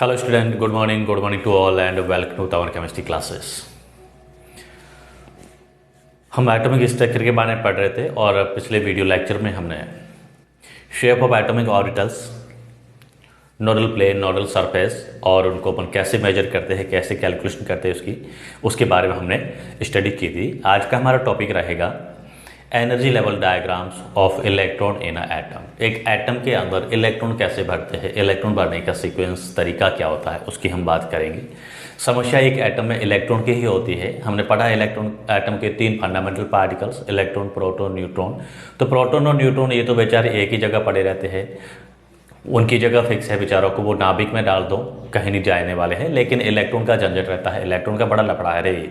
Hello student, good morning to all and welcome to our chemistry classes. हम atomic structure के बारे में पढ़ रहे थे और पिछले वीडियो लेक्चर में हमने shape of atomic orbitals, nodal plane, nodal surface और उनको अपन कैसे मेजर करते हैं, कैसे कैलकुलेशन करते हैं उसके बारे में हमने स्टडी की थी। आज का हमारा टॉपिक रहेगा energy level diagrams of electron in a atom. एक एटम के अंदर इलेक्ट्रॉन कैसे भरते हैं, इलेक्ट्रॉन भरने का सीक्वेंस तरीका क्या होता है, उसकी हम बात करेंगे। समस्या एक एटम में इलेक्ट्रॉन की ही होती है। हमने पढ़ा इलेक्ट्रॉन एटम के 3 fundamental particles, electron, proton, neutron. तो प्रोटॉन और न्यूट्रॉन ये तो बेचारे एक ही जगह पड़े रहते हैं, उनकी जगह फिक्स है, बेचारों को वो नाभिक में डाल दो, कहीं नहीं जाने वाले हैं। लेकिन इलेक्ट्रॉन का झंझट रहता है, इलेक्ट्रॉन का बड़ा लफड़ा है रे।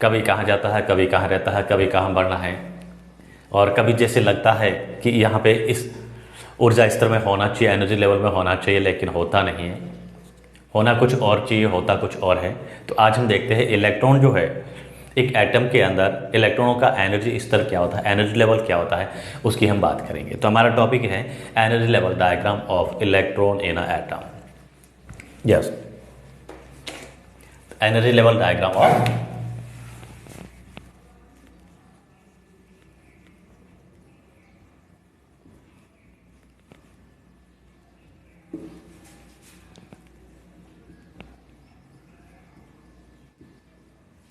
कभी कहाँ जाता है, कभी कहाँ रहता है, कभी कहाँ बढ़ना है, और कभी जैसे लगता है कि यहाँ पे इस ऊर्जा स्तर में होना चाहिए, एनर्जी लेवल में होना चाहिए, लेकिन होता नहीं है। होना कुछ और चाहिए, होता कुछ और है। तो आज हम देखते हैं इलेक्ट्रॉन जो है एक एटम के अंदर, इलेक्ट्रॉनों का एनर्जी स्तर क्या होता है, एनर्जी लेवल क्या होता है, उसकी हम बात करेंगे। तो हमारा टॉपिक है energy level diagram of electron in a atom. Yes, energy level diagram of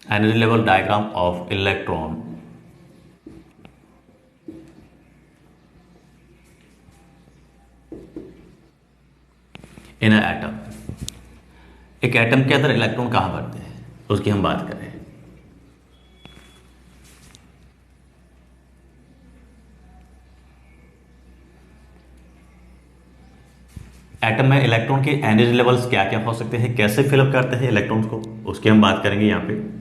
energy level diagram of electron in a atom. एक एटम के अंदर इलेक्ट्रॉन कहाँ भरते हैं, उसकी हम बात करें। एटम में इलेक्ट्रॉन के एनर्जी लेवल्स क्या क्या हो सकते हैं, कैसे फिलअप करते हैं इलेक्ट्रॉन्स को, उसकी हम बात करेंगे यहाँ पे।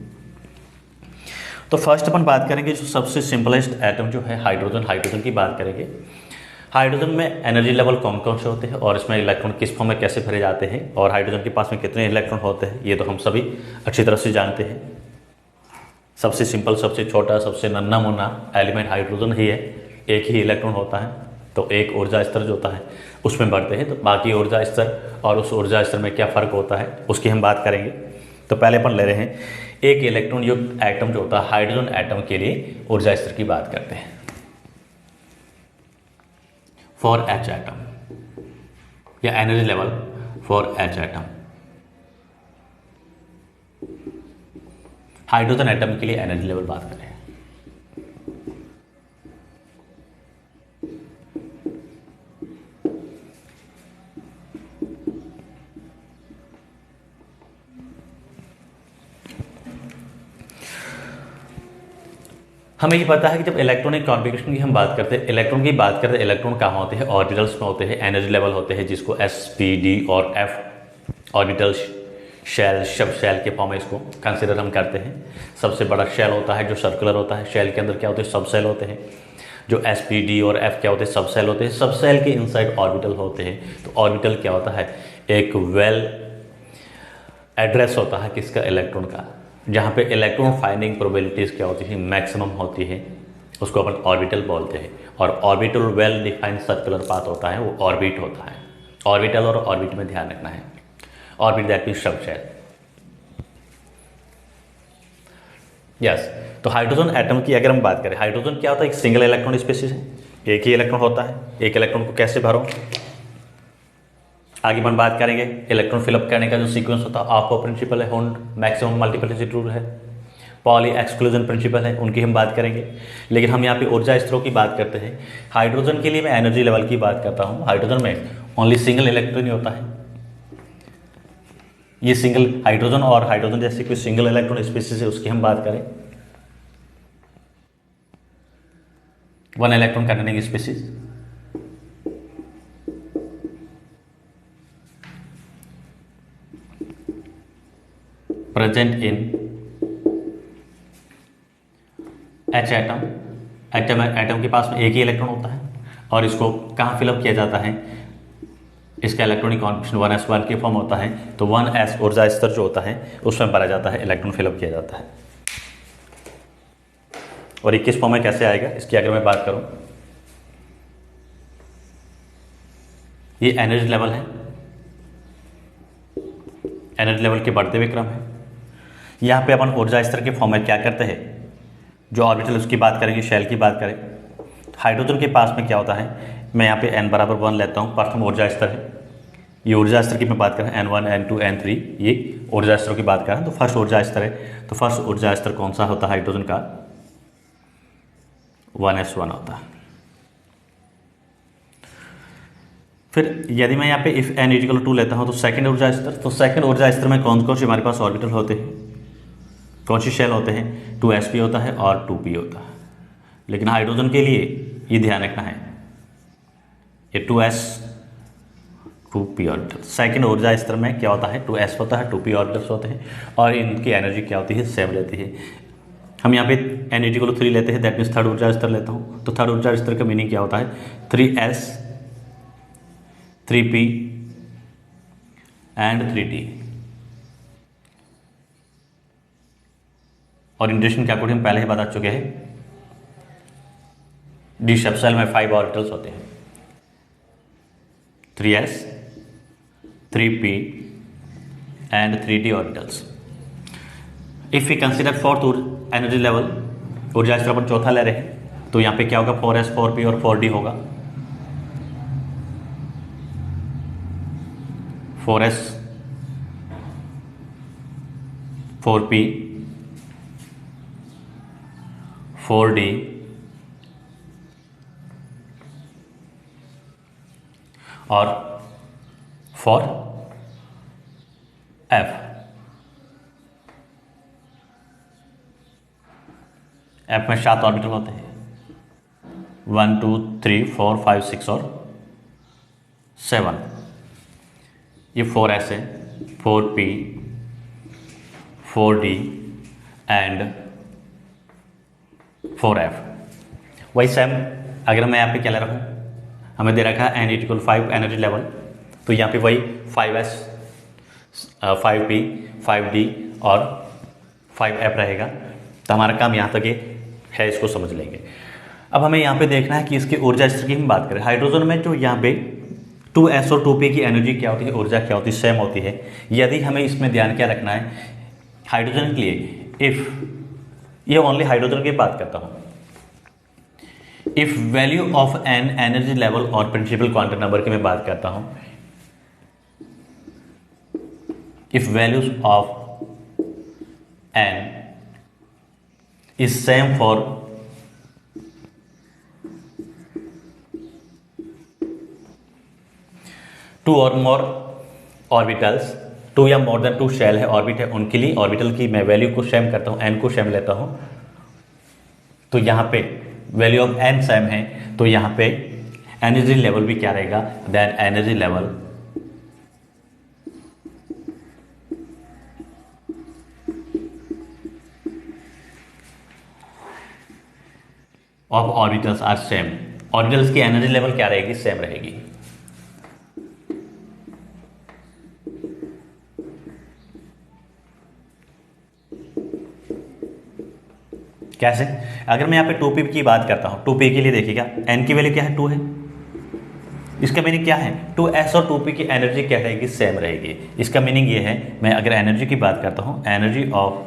तो फर्स्ट अपन बात करेंगे जो सबसे सिंपलेस्ट एटम जो है हाइड्रोजन। हाइड्रोजन की बात करेंगे। हाइड्रोजन में एनर्जी लेवल कौन कौन से होते हैं और इसमें इलेक्ट्रॉन किस फॉर्म में कैसे भरे जाते हैं, और हाइड्रोजन के पास में कितने इलेक्ट्रॉन होते हैं, ये तो हम सभी अच्छी तरह से जानते हैं। सबसे सिंपल, सबसे छोटा, सबसे नन्हा मुन्ना एलिमेंट हाइड्रोजन ही है। एक ही इलेक्ट्रॉन होता है, तो एक ऊर्जा स्तर जो होता है उसमें बढ़ते हैं। तो बाकी ऊर्जा स्तर और उस ऊर्जा स्तर में क्या फ़र्क होता है, उसकी हम बात करेंगे। तो पहले अपन ले रहे हैं एक इलेक्ट्रॉन युक्त एटम जो होता है हाइड्रोजन एटम के लिए ऊर्जा स्तर की बात करते हैं। फॉर एच एटम या energy level for H atom. Hydrogen atom के लिए एनर्जी लेवल बात करें। हमें ये पता है कि जब इलेक्ट्रॉनिक कॉन्फ़िगरेशन की हम बात करते हैं, इलेक्ट्रॉन की बात करते हैं, इलेक्ट्रॉन कहाँ होते हैं, ऑर्बिटल्स में होते हैं। एनर्जी लेवल होते हैं जिसको एस, पी, डी और f orbital shell, sub shell के फॉर्म में इसको कंसिडर हम करते हैं। सबसे बड़ा शेल होता है जो सर्कुलर होता है। शेल के अंदर क्या होते हैं, सब सेल होते हैं। जो एस, पी, डी और एफ क्या होते हैं, सब सेल होते हैं। सब सेल के इनसाइड ऑर्बिटल होते हैं। तो ऑर्बिटल क्या होता है, एक वेल एड्रेस होता है किसका, इलेक्ट्रॉन का, जहाँ पे इलेक्ट्रॉन फाइंडिंग प्रोबेबिलिटीज़ क्या होती है, मैक्सिमम होती है, उसको अपन ऑर्बिटल बोलते हैं। और orbital well defined circular path होता है, वो ऑर्बिट होता है। ऑर्बिटल और ऑर्बिट में ध्यान रखना है। Orbit that means sub shell. Yes, तो हाइड्रोजन एटम की अगर हम बात करें, हाइड्रोजन क्या होता है, एक सिंगल इलेक्ट्रॉन स्पीशीज है, एक ही इलेक्ट्रॉन होता है। एक इलेक्ट्रॉन को कैसे भरो, आगे अपन बात करेंगे। इलेक्ट्रॉन फिलअप करने का जो सीक्वेंस होता है, आपको प्रिंसिपल है, होल्ड मैक्सिमम मल्टीप्लिसिटी रूल है, पॉली एक्सक्लूजन प्रिंसिपल है, उनकी हम बात करेंगे। लेकिन हम यहाँ पे ऊर्जा स्तरों की बात करते हैं। हाइड्रोजन के लिए मैं एनर्जी लेवल की बात करता हूँ। हाइड्रोजन में ओनली सिंगल इलेक्ट्रॉन ही होता है। ये सिंगल हाइड्रोजन और हाइड्रोजन जैसे कोई सिंगल इलेक्ट्रॉन स्पीशीज है, उसकी हम बात करें, one electron containing species. Present in H atom. Atom के पास में एक ही इलेक्ट्रॉन होता है और इसको कहाँ फिलअप किया जाता है, इसका इलेक्ट्रॉनिक कॉन्फिगरेशन 1s1 के फॉर्म होता है। तो 1s ऊर्जा स्तर जो होता है उसमें भरा जाता है, इलेक्ट्रॉन फिलअप किया जाता है। और 21 फॉर्म में कैसे आएगा, इसकी अगर मैं बात करूं, ये एनर्जी लेवल है एनर्जी लेवल के बढ़ते हुए क्रम है। यहाँ पे अपन ऊर्जा स्तर के फॉर्म में क्या करते हैं, जो ऑर्बिटल उसकी बात करेंगे, शेल की बात करें, हाइड्रोजन के पास में क्या होता है, मैं यहाँ पे n बराबर 1 लेता हूँ, प्रथम ऊर्जा स्तर है। ये ऊर्जा स्तर की मैं बात करें n1 n2 n3, ये ऊर्जा स्तरों की बात करें तो फर्स्ट ऊर्जा स्तर है। तो फर्स्ट ऊर्जा स्तर कौन सा होता है हाइड्रोजन का, 1s1 होता है। फिर यदि मैं यहाँ पे इफ n इक्वल टू लेता हूँ तो सेकंड ऊर्जा स्तर, तो सेकंड ऊर्जा स्तर में कौन कौन से हमारे पास ऑर्बिटल होते हैं, कौन सी शेल होते हैं, 2sp होता है और 2p होता है। लेकिन हाइड्रोजन के लिए ये ध्यान रखना है, ये 2s 2p ऑर्बिटल। सेकंड ऊर्जा स्तर में क्या होता है, 2s होता है, 2p ऑर्बिटल्स होते हैं और इनकी एनर्जी क्या होती है, सेम रहती है। हम यहाँ पे n इक्वल 3 लेते हैं, दैट मीन्स थर्ड ऊर्जा स्तर लेता हूँ। तो थर्ड ऊर्जा स्तर का मीनिंग क्या होता है, 3s 3p and 3d। Orientation के अकॉर्डिंग पहले ही बता चुके हैं, डी सबसेल में 5 ऑर्बिटल्स होते हैं, 3s 3p and 3d orbitals. If we consider fourth energy level, ऊर्जा स्तर अपन चौथा ले रहे हैं, तो यहाँ पे क्या होगा, 4s 4p और 4d होगा। 4s 4p 4d और 4f। एफ में 7 ऑर्बिटल होते हैं, 1 2 3 4 5 6 और 7। ये 4s है, 4p 4d एंड 4f। वही सेम अगर मैं यहाँ पे क्या ले रहा हूँ, हमें दे रखा है n इक्वल 5 एनर्जी लेवल, तो यहाँ पे वही 5s 5p 5d और 5f रहेगा। तो हमारा काम यहाँ तक ये है, इसको समझ लेंगे। अब हमें यहाँ पे देखना है कि इसकी ऊर्जा स्तर की हम बात करें। हाइड्रोजन में जो यहाँ पे 2s और 2p की एनर्जी क्या होती है, ऊर्जा क्या होती है, सेम होती है। यदि हमें इसमें ध्यान क्या रखना है, हाइड्रोजन के लिए इफ, ये ओनली हाइड्रोजन की बात करता हूँ, if value of n energy level और प्रिंसिपल क्वांटम नंबर की मैं बात करता हूँ, if values of n is same for two और मोर ऑर्बिटल्स, 2 या मोर देन 2 शेल है ऑर्बिट है, उनके लिए ऑर्बिटल की मैं वैल्यू को सेम करता हूँ, एन को सेम लेता हूँ। तो यहाँ पे वैल्यू ऑफ एन सेम है, तो यहाँ पे एनर्जी लेवल भी क्या रहेगा, then energy level of orbitals are same. Orbitals की एनर्जी लेवल क्या रहेगी, सेम रहेगी। कैसे, अगर मैं यहाँ पे 2p की बात करता हूँ, 2p के लिए देखिएगा n की वैल्यू क्या है, 2 है। इसका मीनिंग क्या है, 2s और 2p की एनर्जी क्या रहेगी, सेम रहेगी। इसका मीनिंग ये है, मैं अगर एनर्जी की बात करता हूँ, energy of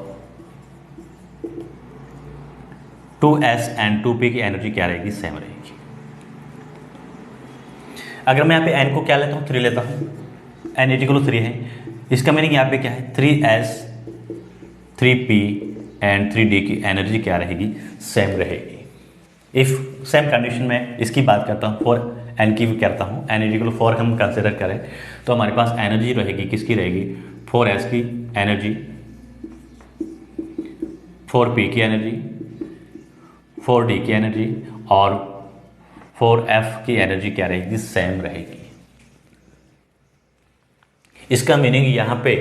2s and 2p की एनर्जी क्या रहेगी, सेम रहेगी। अगर मैं यहाँ पे n को क्या लेता हूँ, 3 लेता हूँ, n इक्वल 3 है, इसका मीनिंग यहाँ पे क्या है, 3s 3p एंड 3d की एनर्जी क्या रहेगी, सेम रहेगी। इफ सेम कंडीशन में इसकी बात करता हूँ, फॉर n की भी करता हूँ, n इक्वल 4 हम कंसिडर करें, तो हमारे पास एनर्जी रहेगी, किसकी रहेगी, 4s की एनर्जी, 4p की एनर्जी, 4d की एनर्जी और 4f की एनर्जी क्या रहेगी, सेम रहेगी। इसका मीनिंग यहाँ पे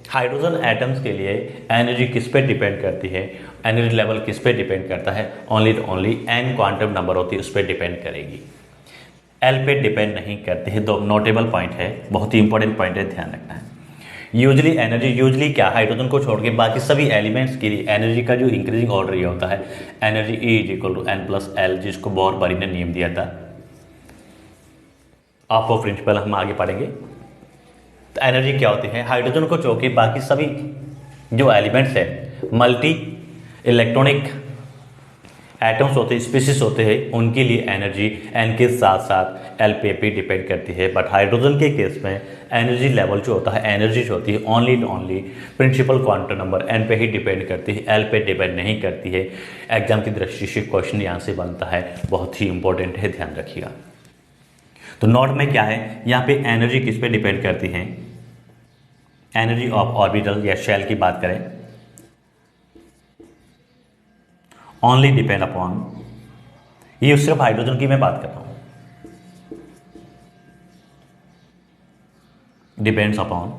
हाइड्रोजन एटम्स के लिए एनर्जी किस पे डिपेंड करती है, एनर्जी लेवल किस पे डिपेंड करता है, ओनली एन क्वांटम नंबर होती है उस पर डिपेंड करेगी, एल पे डिपेंड नहीं करती है। दो नोटेबल पॉइंट है, बहुत ही इंपॉर्टेंट पॉइंट है, ध्यान रखना है। यूजली एनर्जी, यूजली क्या, हाइड्रोजन को छोड़ के बाकी सभी एलिमेंट्स के लिए एनर्जी का जो इंक्रीजिंग ऑर्डर ये होता है, energy E is equal to n plus l, जिसको बोर बारी ने नियम दिया था। ऑफ प्रिंसिपल हम आगे पढ़ेंगे। तो एनर्जी क्या होती है, हाइड्रोजन को छोड़ के बाकी सभी जो एलिमेंट्स हैं, मल्टी इलेक्ट्रॉनिक एटम्स होते हैं, स्पीसीज होते हैं, उनके लिए एनर्जी एन के साथ साथ एल पे डिपेंड करती है। बट हाइड्रोजन के केस में एनर्जी लेवल जो होता है, एनर्जी जो होती है only principal quantum number n पे ही डिपेंड करती है, एल पे डिपेंड नहीं करती है। एग्जाम की दृष्टि से क्वेश्चन यहाँ से बनता है, बहुत ही इंपॉर्टेंट है, ध्यान रखिएगा। तो नोट में क्या है, यहाँ पे एनर्जी किस पे डिपेंड करती है, एनर्जी ऑफ ऑर्बिटल या शेल की बात करें, ओनली डिपेंड अपॉन, ये सिर्फ हाइड्रोजन की मैं बात कर रहा हूं, depends upon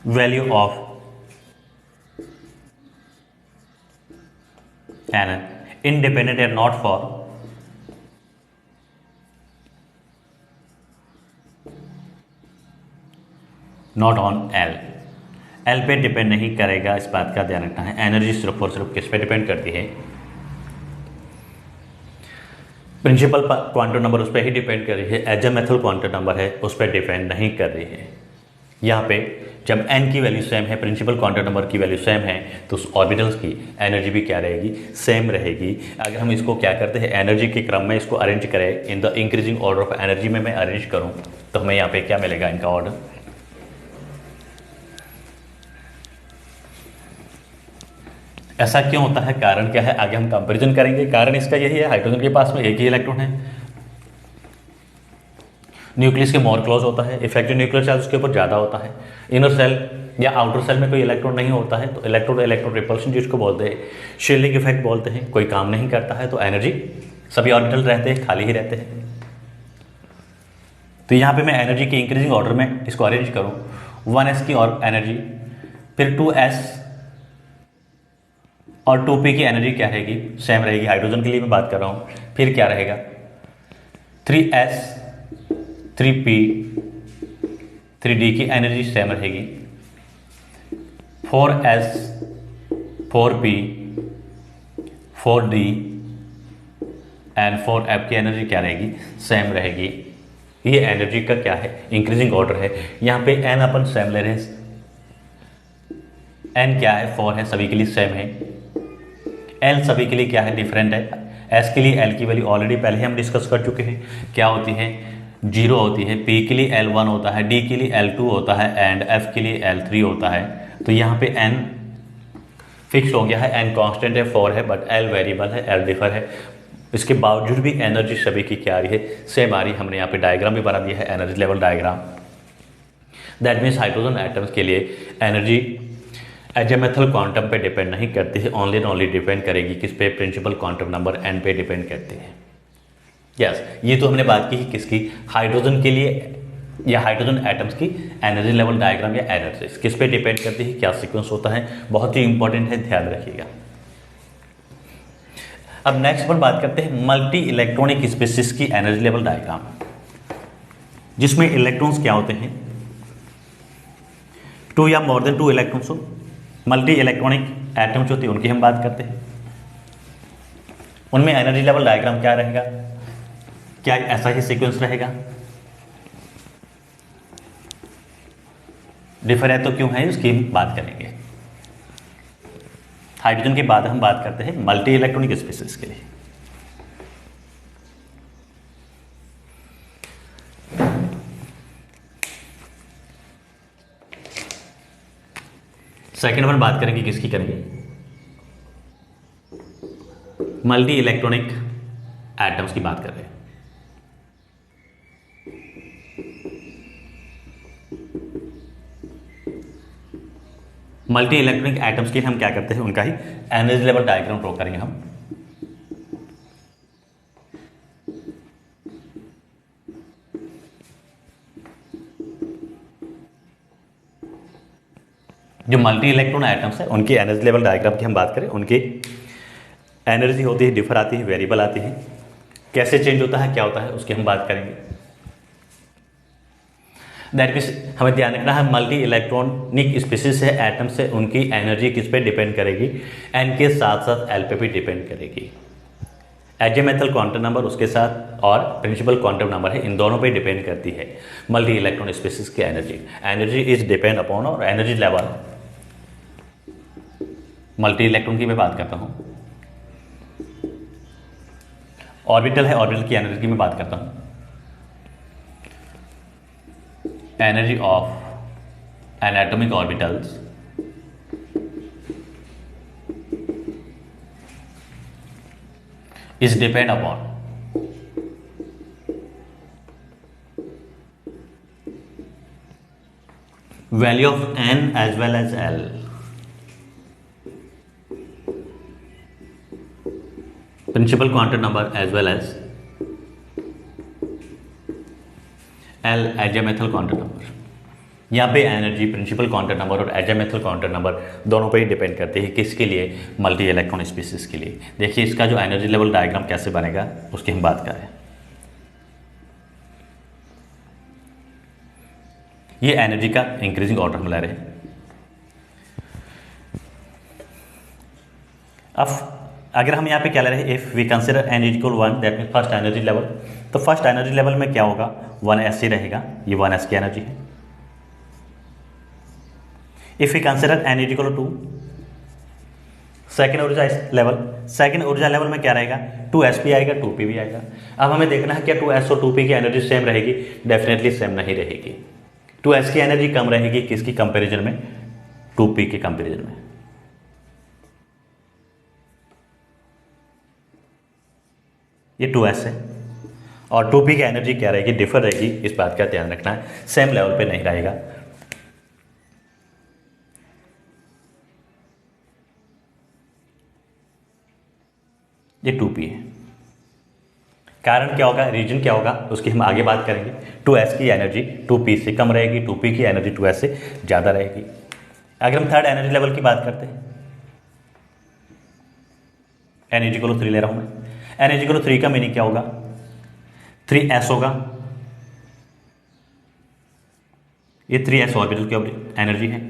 value of an independent and not for not on L, L पे डिपेंड नहीं करेगा, इस बात का ध्यान रखना है। एनर्जी सिर्फ और सिर्फ किस पे डिपेंड करती है, प्रिंसिपल क्वांटम नंबर उस पर ही डिपेंड कर रही है, एजमेथल क्वांटम नंबर है उस पर डिपेंड नहीं कर रही है। यहाँ पे जब एन की वैल्यू सेम है, प्रिंसिपल क्वांटम नंबर की वैल्यू सेम है, तो उस ऑर्बिटल्स की एनर्जी भी क्या रहेगी, सेम रहेगी। अगर हम इसको क्या करते हैं, एनर्जी के क्रम में इसको अरेंज करें, in the increasing order of energy में मैं अरेंज करूँ, तो हमें यहाँ पे क्या मिलेगा, इनका ऑर्डर। ऐसा क्यों होता है, कारण क्या है, आगे हम कंपैरिजन करेंगे। कारण इसका यही है, हाइड्रोजन के पास में एक ही इलेक्ट्रॉन है, न्यूक्लियस के मोर क्लोज होता है, इफेक्टिव न्यूक्लियर चार्ज उसके ऊपर ज़्यादा होता है, इनर सेल या आउटर सेल में कोई इलेक्ट्रॉन नहीं होता है, तो इलेक्ट्रॉन इलेक्ट्रॉन रिपल्शन जिसको बोलते हैं, शील्डिंग इफेक्ट बोलते हैं, कोई काम नहीं करता है, तो एनर्जी सभी ऑर्बिटल रहते हैं, खाली ही रहते हैं। तो यहाँ पे मैं एनर्जी की इंक्रीजिंग ऑर्डर में इसको अरेंज करूँ, 1s की और एनर्जी, फिर 2s और 2p की एनर्जी क्या रहेगी, सेम रहेगी, हाइड्रोजन के लिए मैं बात कर रहा हूँ। फिर क्या रहेगा, 3s 3p 3d की एनर्जी सेम रहेगी, 4s 4p 4d and 4f की एनर्जी क्या रहेगी, सेम रहेगी। ये एनर्जी का क्या है, इंक्रीजिंग ऑर्डर है। यहाँ पे n अपन सेम ले रहे हैं, n क्या है, 4 है, सभी के लिए सेम है। l सभी के लिए क्या है, डिफरेंट है। s के लिए l की वैल्यू ऑलरेडी पहले हम डिस्कस कर चुके हैं, क्या होती है, 0 होती है। p के लिए L1 होता है, d के लिए L2 होता है एंड f के लिए L3 होता है। तो यहाँ पे n फिक्स हो गया है, n कांस्टेंट है, 4 है, बट l वेरिएबल है, l डिफर है। इसके बावजूद भी एनर्जी सभी की क्या आ रही है, सेम आ रही है। हमने यहाँ पे डायग्राम भी बना दिया है, energy level diagram. That means hydrogen atoms के लिए एनर्जी एजमेथल क्वांटम पे डिपेंड नहीं करती है, ओनली एंड ओनली डिपेंड करेगी किस पे, प्रिंसिपल क्वांटम नंबर n पे डिपेंड करती है। यस, ये तो हमने बात की किसकी, हाइड्रोजन के लिए या हाइड्रोजन एटम्स की एनर्जी लेवल डायग्राम या एनर्जी किस पे डिपेंड करती है, क्या सीक्वेंस होता है, बहुत ही इंपॉर्टेंट है, ध्यान रखिएगा। अब नेक्स्ट पर बात करते हैं मल्टी इलेक्ट्रॉनिक स्पीसीज की एनर्जी लेवल डायग्राम, जिसमें इलेक्ट्रॉन्स क्या होते हैं, 2 या मोर देन 2 इलेक्ट्रॉन्स हो। मल्टी इलेक्ट्रॉनिक एटम्स होती है उनकी हम बात करते हैं, उनमें एनर्जी लेवल डायग्राम क्या रहेगा, क्या ऐसा ही सीक्वेंस रहेगा, डिफर है तो क्यों है, उसकी बात करेंगे। हाइड्रोजन के बाद हम बात करते हैं मल्टी इलेक्ट्रॉनिक स्पीसीज के लिए। सेकेंड अपन बात करेंगे, किसकी करेंगे, मल्टी इलेक्ट्रॉनिक एटम्स की बात कर रहे हैं। मल्टी इलेक्ट्रॉनिक एटम्स की हम क्या करते हैं, उनका ही एनर्जी लेवल डायग्राम ड्रॉ करेंगे हम। जो मल्टी इलेक्ट्रॉन एटम्स है उनकी एनर्जी लेवल डायग्राम की हम बात करें, उनकी एनर्जी होती है, डिफर आती है, वेरिएबल आती है, कैसे चेंज होता है, क्या होता है, उसकी हम बात करेंगे। दैट मीन्स हमें ध्यान रखना है, मल्टी इलेक्ट्रॉनिक स्पीसीज है, एटम्स है, उनकी एनर्जी किस पे डिपेंड करेगी, एन के साथ साथ एल पे भी डिपेंड करेगी। एजेमेथल क्वांटम नंबर उसके साथ और प्रिंसिपल क्वांटम नंबर है, इन दोनों पे डिपेंड करती है मल्टी इलेक्ट्रॉन स्पीशीज की energy. Energy is depend upon और एनर्जी लेवल, मल्टी इलेक्ट्रॉन की मैं बात करता हूं, ऑर्बिटल है, ऑर्बिटल की एनर्जी की मैं बात करता हूं, energy of N atomic orbitals is depend upon value of n as well as l, principal quantum number as well as l azimuthal quantum number। यहाँ पे एनर्जी प्रिंसिपल क्वांटम नंबर और एजेमेथल quantum number दोनों पे ही depend करते हैं, किसके लिए, मल्टी इलेक्ट्रॉन स्पीशीज के लिए। देखिए इसका जो एनर्जी लेवल डायग्राम कैसे बनेगा उसकी हम बात करें। ये एनर्जी का इंक्रीजिंग ऑर्डर हम ले रहे हैं। अब अगर हम यहाँ पे क्या ले रहे हैं, if we consider n is equal 1, that mean first energy level, तो फर्स्ट एनर्जी लेवल में क्या होगा, 1s ही रहेगा, ये 1s की एनर्जी है। If we consider n is equal to second ऊर्जा लेवल, सेकेंड ऊर्जा लेवल में क्या रहेगा, 2s भी आएगा 2p भी आएगा। अब हमें देखना है क्या 2s और 2p की एनर्जी सेम रहेगी, डेफिनेटली सेम नहीं रहेगी। 2s की एनर्जी कम रहेगी किसकी कंपैरिजन में, 2p के कंपैरिजन में। ये 2s है और 2p की एनर्जी क्या रहेगी, डिफर रहेगी, इस बात का ध्यान रखना है, सेम लेवल पे नहीं रहेगा। ये 2p है। कारण क्या होगा, रीजन क्या होगा, उसकी हम आगे बात करेंगे। 2s की एनर्जी 2p से कम रहेगी, 2p की एनर्जी 2s से ज़्यादा रहेगी। अगर हम थर्ड एनर्जी लेवल की बात करते हैं, n इज इक्वल टू 3 ले रहा हूं मैं। n इज इक्वल टू 3 का मीनिंग क्या होगा, 3s होगा, ये 3s ऑर्बिटल की एनर्जी है।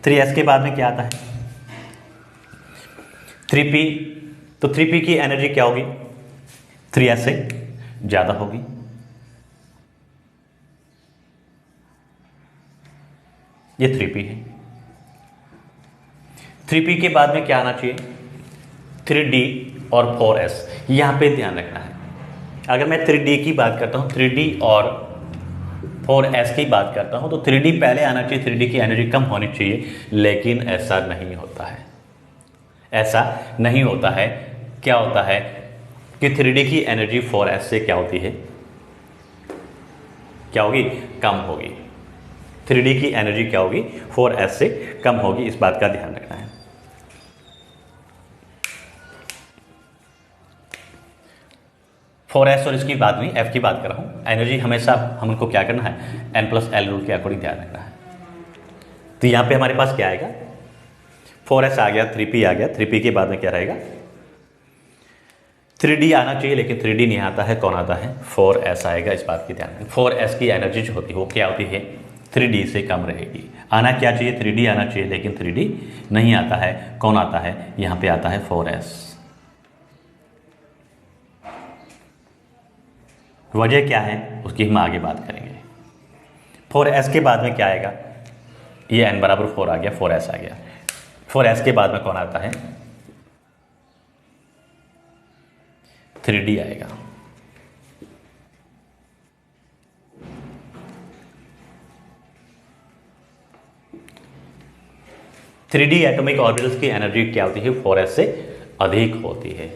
3s के बाद में क्या आता है, 3p, तो 3p की एनर्जी क्या होगी, 3s से ज़्यादा होगी। ये 3p है। 3p के बाद में क्या आना चाहिए, 3d और 4s, यहाँ पे ध्यान रखना है। अगर मैं 3d की बात करता हूँ, 3d और 4s की बात करता हूँ, तो 3d पहले आना चाहिए, 3d की एनर्जी कम होनी चाहिए, लेकिन ऐसा नहीं होता है। ऐसा नहीं होता है। क्या होता है कि 3d की एनर्जी 4s से क्या होती है, क्या होगी, कम होगी। 3d की एनर्जी क्या होगी, 4s से कम होगी, इस बात का ध्यान रखना है। फोर एस और इसकी बात नहीं, एफ की बात कर रहा हूँ। एनर्जी हमेशा हम उनको क्या करना है, n प्लस एल रूल के अकॉर्डिंग ध्यान रखना है। तो यहाँ पे हमारे पास क्या आएगा, 4s आ गया, 3p आ गया, 3p के बाद में क्या रहेगा, 3d आना चाहिए, लेकिन 3d नहीं आता है, कौन आता है, 4s आएगा, इस बात की ध्यान रखें। 4s की एनर्जी जो होती है वो क्या होती है, 3d से कम रहेगी। आना क्या चाहिए, 3d आना चाहिए, लेकिन 3d नहीं आता है, कौन आता है, यहाँ पे आता है 4s। वजह क्या है उसकी हम आगे बात करेंगे। 4s के बाद में क्या आएगा, ये n बराबर 4 आ गया, 4s आ गया। 4s के बाद में कौन आता है, 3d आएगा। थ्री डी एटॉमिक ऑर्बिटल्स की एनर्जी क्या होती है, 4s से अधिक होती है।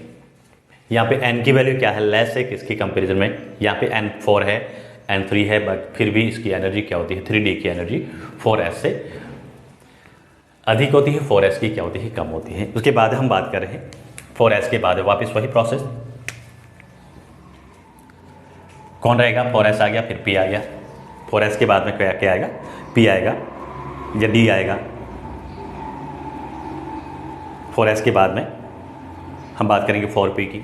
यहाँ पे n की वैल्यू क्या है, लेस है किसकी कंपैरिजन में, यहाँ पे n 4 है, n 3 है, बट फिर भी इसकी एनर्जी क्या होती है, 3d की एनर्जी 4s से अधिक होती है, 4s की क्या होती है, कम होती है। उसके बाद हम बात कर रहे हैं 4s के बाद वापस वही प्रोसेस, कौन रहेगा, 4s आ गया, फिर p आ गया, 4s के बाद में क्या आएगा, p आएगा या d आएगा। 4s के बाद में हम बात करेंगे 4p की।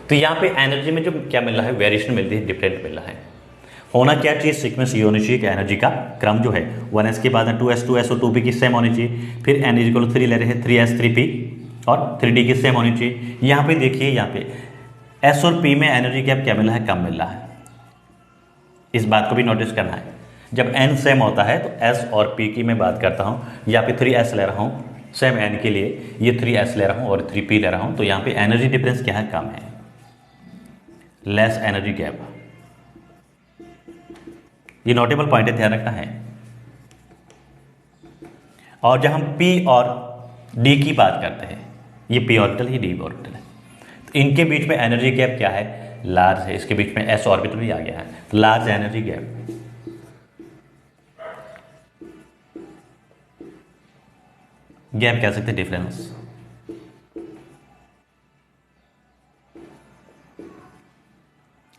तो यहाँ पे एनर्जी में जो क्या मिल रहा है, वेरिएशन मिल रही है, डिफरेंट मिल रहा है। होना क्या चाहिए, सीक्वेंस ये होनी चाहिए कि एनर्जी का क्रम जो है 1s के बाद 2s 2s और 2p की सेम होनी चाहिए। फिर n इक्वल 3 ले रहे हैं 3s 3p और 3d की सेम होनी चाहिए। यहाँ पे देखिए, यहाँ पे s और p में एनर्जी गैप क्या मिल रहा है, कम मिल रहा है। इस बात को भी नोटिस करना है। जब n सेम होता है तो s और p की मैं बात करता हूँ, यहाँ पे 3s ले रहा हूँ सेम n के लिए, ये 3s ले रहा हूँ और 3p ले रहा हूँ, तो यहाँ पे एनर्जी डिफरेंस क्या है, कम है, लेस एनर्जी गैप। ये नोटेबल पॉइंट है, ध्यान रखना है। और जब हम p और d की बात करते हैं, ये p ऑर्बिटल ही d ऑर्बिटल है, तो इनके बीच में एनर्जी गैप क्या है, लार्ज है। इसके बीच में s ऑर्बिटल भी आ गया है, तो लार्ज एनर्जी गैप। गैप कह सकते हैं डिफरेंस।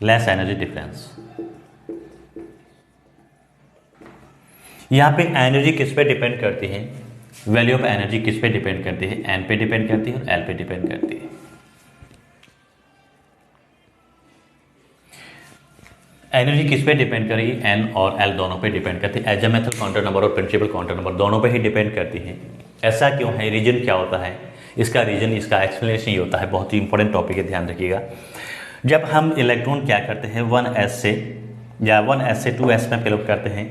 Less energy difference. यहां पे एनर्जी किस पे डिपेंड करती है, वैल्यू ऑफ एनर्जी किस पे डिपेंड करती है, एन पे डिपेंड करती है और एल पे डिपेंड करती है। एनर्जी किस पे डिपेंड करेगी, एन और एल दोनों पे डिपेंड करती है। एजेमेथल क्वांटम नंबर और प्रिंसिपल क्वांटम नंबर दोनों पे ही डिपेंड करती है। ऐसा क्यों है, रीजन क्या होता है, इसका रीजन, इसका एक्सप्लेनेशन ये होता है। बहुत ही इंपॉर्टेंट टॉपिक है, ध्यान रखिएगा। जब हम इलेक्ट्रॉन क्या करते हैं 1s से या 1s से 2s में फिलअप करते हैं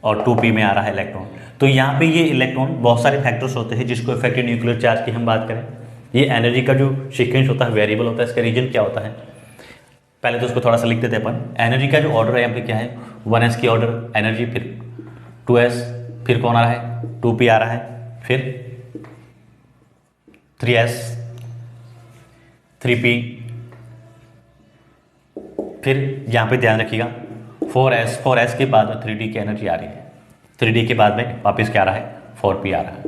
और 2p में आ रहा है इलेक्ट्रॉन, तो यहाँ पे ये इलेक्ट्रॉन बहुत सारे फैक्टर्स होते हैं, जिसको इफेक्टिव न्यूक्लियर चार्ज की हम बात करें, ये एनर्जी का जो सीक्वेंस होता है वेरिएबल होता है। इसका रीजन क्या होता है, पहले तो उसको थोड़ा सा लिख देते हैं अपन। एनर्जी का जो ऑर्डर है यहाँ पे क्या है, 1s की ऑर्डर एनर्जी, फिर 2s, फिर कौन आ रहा है, 2p आ रहा है, फिर 3s, 3p, फिर यहाँ पे ध्यान रखिएगा 4s के बाद में 3d की एनर्जी आ रही है, 3d के बाद में वापस क्या आ रहा है, 4p आ रहा है,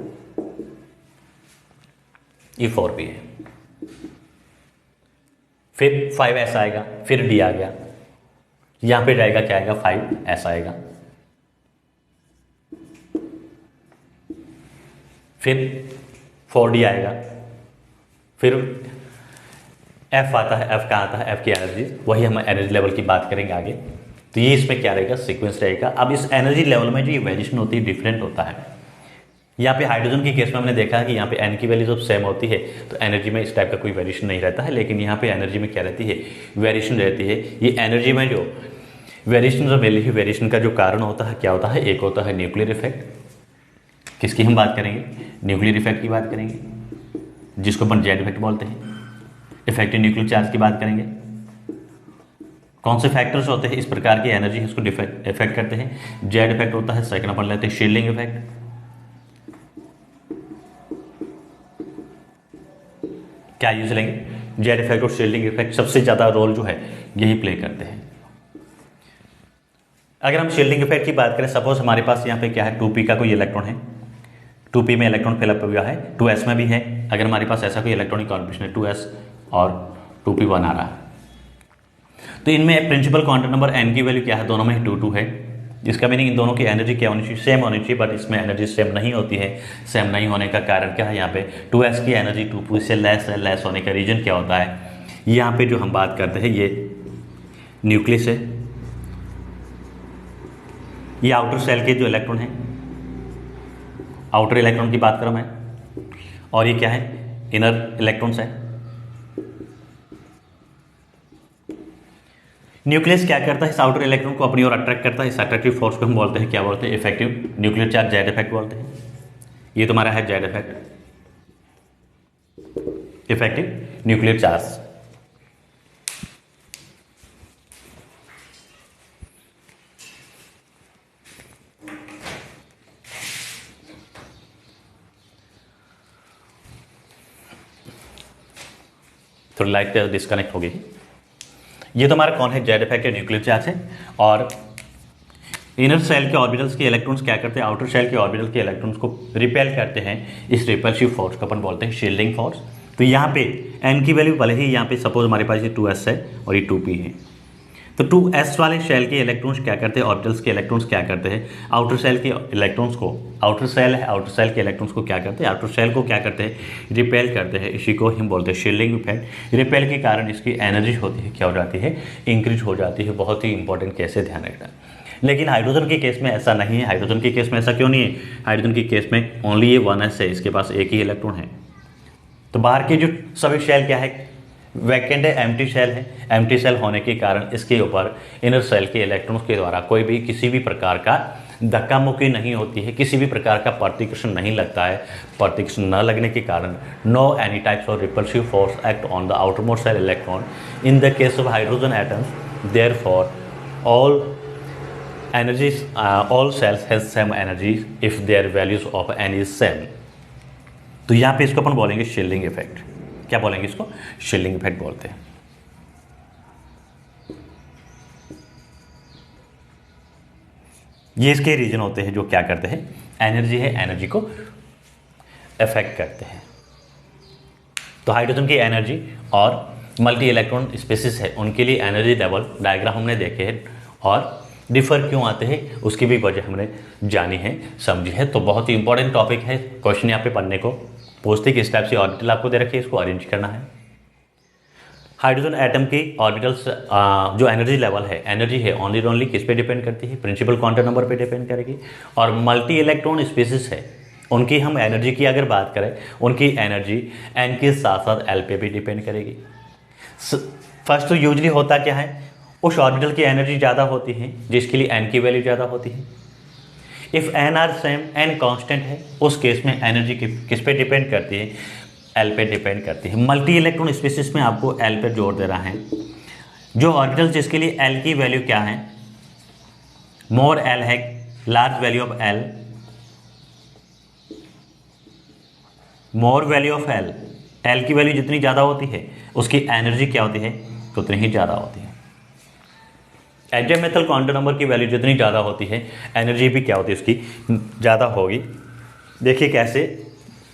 ये 4p है। फिर 5s आएगा, फिर d आ गया, यहाँ पे जाएगा क्या आएगा, 5s आएगा, फिर 4d आएगा, फिर f आता है। f कहाँ आता है, f की एनर्जी, वही हम एनर्जी लेवल की बात करेंगे आगे। तो ये इसमें क्या रहेगा, सीक्वेंस रहेगा। अब इस एनर्जी लेवल में जो ये वेरिएशन होती है डिफरेंट होता है। यहाँ पे हाइड्रोजन के केस में हमने देखा है कि यहाँ पे n की वैल्यू जब सेम होती है तो एनर्जी में इस टाइप का कोई वेरिएशन नहीं रहता है, लेकिन यहाँ पे एनर्जी में क्या रहती है, वेरिएशन रहती है। ये एनर्जी में जो वेरिएशन वेरिएशन का जो कारण होता है क्या होता है, एक होता है न्यूक्लियर इफेक्ट। किसकी हम बात करेंगे, न्यूक्लियर इफेक्ट की बात करेंगे, जिसको अपन जेड इफेक्ट बोलते हैं। इफेक्टिव न्यूक्लियर चार्ज की बात करेंगे। कौन से फैक्टर्स होते हैं इस प्रकार की एनर्जी इसको इफेक्ट करते हैं, जेड इफेक्ट होता है। सेकंड अपन लेते हैं शील्डिंग इफेक्ट। क्या यूज लेंगे, जेड इफेक्ट और शील्डिंग इफेक्ट सबसे ज्यादा रोल जो है यही प्ले करते हैं। अगर हम शील्डिंग इफेक्ट की बात करें, सपोज हमारे पास यहाँ पे क्या है, 2p का कोई इलेक्ट्रॉन है, 2p में इलेक्ट्रॉन फिलअप हुआ है, 2s में भी है। अगर हमारे पास ऐसा कोई इलेक्ट्रॉनिक कॉन्फिगरेशन है 2s और 2p1 आ रहा है, तो इनमें प्रिंसिपल क्वांटम नंबर n की वैल्यू क्या है, दोनों में ही 2 2 है। इसका मीनिंग इन दोनों की एनर्जी क्या होनी चाहिए, सेम होनी चाहिए, बट इसमें एनर्जी सेम नहीं होती है। सेम नहीं होने का कारण क्या है, यहाँ पे 2s की एनर्जी 2p से लेस है। लेस होने का रीजन क्या होता है, यहाँ पे जो हम बात करते हैं ये न्यूक्लियस है, ये आउटर सेल के जो इलेक्ट्रॉन है, आउटर इलेक्ट्रॉन की बात करूँ मैं, और ये क्या है, इनर इलेक्ट्रॉन्स है। न्यूक्लियस क्या करता है, इस आउटर इलेक्ट्रॉन को अपनी ओर अट्रैक्ट करता है। इस अट्रैक्टिव फोर्स को हम बोलते हैं, क्या बोलते हैं, effective nuclear charge, Z effect बोलते हैं। ये तुम्हारा है Z effect, effective nuclear charge. थोड़ी लाइट डिस्कनेक्ट होगी। ये तो हमारा कौन है, जेड इफेक्ट न्यूक्लियर चार्ज है। और इनर सेल के ऑर्बिटल्स के इलेक्ट्रॉन्स क्या करते हैं, आउटर सेल के ऑर्बिटल के इलेक्ट्रॉन्स को रिपेल करते हैं। इस रिपल्सिव फोर्स को अपन बोलते हैं शील्डिंग फोर्स। तो यहाँ पे n की वैल्यू भले ही यहाँ पे सपोज हमारे पास ये 2s है और ये 2p है, तो 2s वाले शेल के इलेक्ट्रॉन्स क्या करते हैं, ऑर्बिटल्स के इलेक्ट्रॉन्स क्या करते हैं, आउटर सेल के इलेक्ट्रॉन्स को, आउटर सेल है, आउटर सेल के इलेक्ट्रॉन्स को क्या करते हैं, आउटर सेल को क्या करते हैं, रिपेल करते हैं। इसी को हम बोलते हैं शील्डिंग इफेक्ट। रिपेल के कारण इसकी एनर्जी होती है क्या हो जाती है, इंक्रीज हो जाती है। बहुत ही इंपॉर्टेंट कैसे ध्यान रखना। लेकिन हाइड्रोजन के केस में ऐसा नहीं है। हाइड्रोजन के केस में ऐसा क्यों नहीं है, हाइड्रोजन के केस में ओनली ये 1s है, इसके पास एक ही इलेक्ट्रॉन है। तो बाहर के जो सभी शेल क्या है, वैकेंट है, एम्प्टी शेल है। एम्प्टी शेल होने के कारण इसके ऊपर इनर सेल के इलेक्ट्रॉन्स के द्वारा कोई भी किसी भी प्रकार का धक्का मुक्की नहीं होती है, किसी भी प्रकार का प्रतिकर्षण नहीं लगता है। प्रतिकर्षण न लगने के कारण no any types of repulsive force act on the outermost shell electron in the case of hydrogen atoms. Therefore all energies all cells has same energy if their values of n is same। तो यहाँ पे इसको अपन बोलेंगे shielding effect. क्या बोलेंगे इसको, shielding effect बोलते हैं। ये इसके रीजन होते हैं जो क्या करते हैं, एनर्जी है, एनर्जी को इफेक्ट करते हैं। तो हाइड्रोजन की एनर्जी और मल्टी इलेक्ट्रॉन स्पेसिस है, उनके लिए एनर्जी लेवल डायग्राम हमने देखे हैं और डिफर क्यों आते हैं उसकी भी वजह हमने जानी है, समझी है। तो बहुत ही इंपॉर्टेंट टॉपिक है, क्वेश्चन यहाँ पे पढ़ने को पूछते किस टाइप से ऑर्बिटल आपको दे रखी है, इसको अरेंज करना है। हाइड्रोजन एटम की ऑर्बिटल्स जो एनर्जी लेवल है, एनर्जी है ओनली किस पे डिपेंड करती है, प्रिंसिपल क्वांटम नंबर पे डिपेंड करेगी। और मल्टी इलेक्ट्रॉन स्पीसीज है, उनकी हम एनर्जी की अगर बात करें, उनकी एनर्जी एन के साथ साथ एल पे भी डिपेंड करेगी। फर्स्ट तो यूजली होता क्या है, उस ऑर्बिटल की एनर्जी ज़्यादा होती है जिसके लिए एन की वैल्यू ज़्यादा होती है। If n are same, n constant है, उस केस में एनर्जी किस पे डिपेंड करती है, एल पे डिपेंड करती है। मल्टी इलेक्ट्रॉन स्पीसीज में आपको एल पे जोर दे रहा है। जो ऑर्बिटल जिसके लिए एल की वैल्यू क्या है, मोर एल है, large value of L, more value of L, L की वैल्यू जितनी ज़्यादा होती है उसकी एनर्जी क्या होती है, उतनी ही ज़्यादा होती है। एजेमेथल क्वांटम नंबर की वैल्यू जितनी ज़्यादा होती है, एनर्जी भी क्या होती है उसकी ज़्यादा होगी। देखिए कैसे,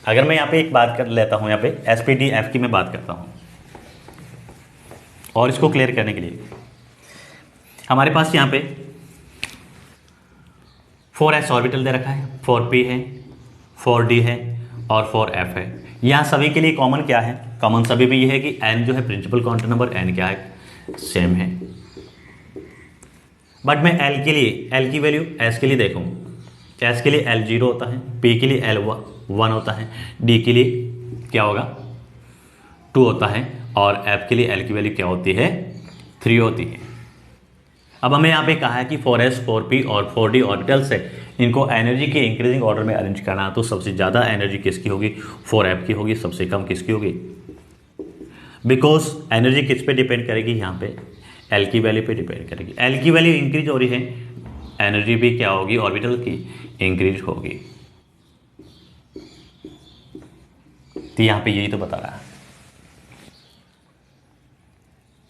अगर मैं यहाँ पे एक बात कर लेता हूँ, यहाँ पे SPDF की मैं बात करता हूँ और इसको क्लियर करने के लिए हमारे पास यहाँ पे 4s ऑर्बिटल दे रखा है, 4p है, 4d है और 4f है। यहाँ सभी के लिए कॉमन क्या है, कॉमन सभी में ये है कि n जो है प्रिंसिपल क्वांटम नंबर, n क्या है, सेम है। बट मैं L के लिए, L की वैल्यू S के लिए देखूँ, S के लिए L 0 होता है, P के लिए L 1 होता है, D के लिए क्या होगा 2 होता है और F के लिए L की वैल्यू क्या होती है 3 होती है। अब हमें यहाँ पे कहा है कि 4s 4p और 4d ऑर्बिटल्स है, इनको एनर्जी के इंक्रीजिंग ऑर्डर में अरेंज करना। तो सबसे ज़्यादा एनर्जी किसकी होगी, 4f की होगी, सबसे कम किसकी होगी, बिकॉज एनर्जी किस पे डिपेंड करेगी, यहाँ पे एल की वैल्यू पे डिपेंड करेगी। एल की वैल्यू इंक्रीज हो रही है, एनर्जी भी क्या होगी ऑर्बिटल की, इंक्रीज होगी। तो यहाँ पे यही तो बता रहा है।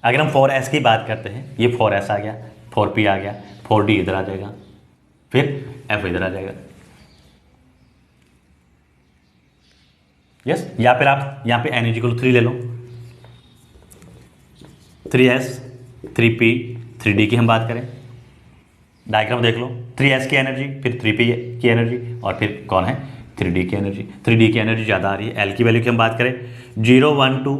अगर हम 4s की बात करते हैं, ये 4s आ गया, 4p आ गया, 4d इधर आ जाएगा, फिर f इधर आ जाएगा। यस, या फिर आप यहाँ पे n = 3 ले लो, 3s 3p 3d की हम बात करें, डायग्राम देख लो, 3s की एनर्जी, फिर 3p की एनर्जी और फिर कौन है 3d की एनर्जी। 3d की एनर्जी ज़्यादा आ रही है। l की वैल्यू की हम बात करें 0 1 2,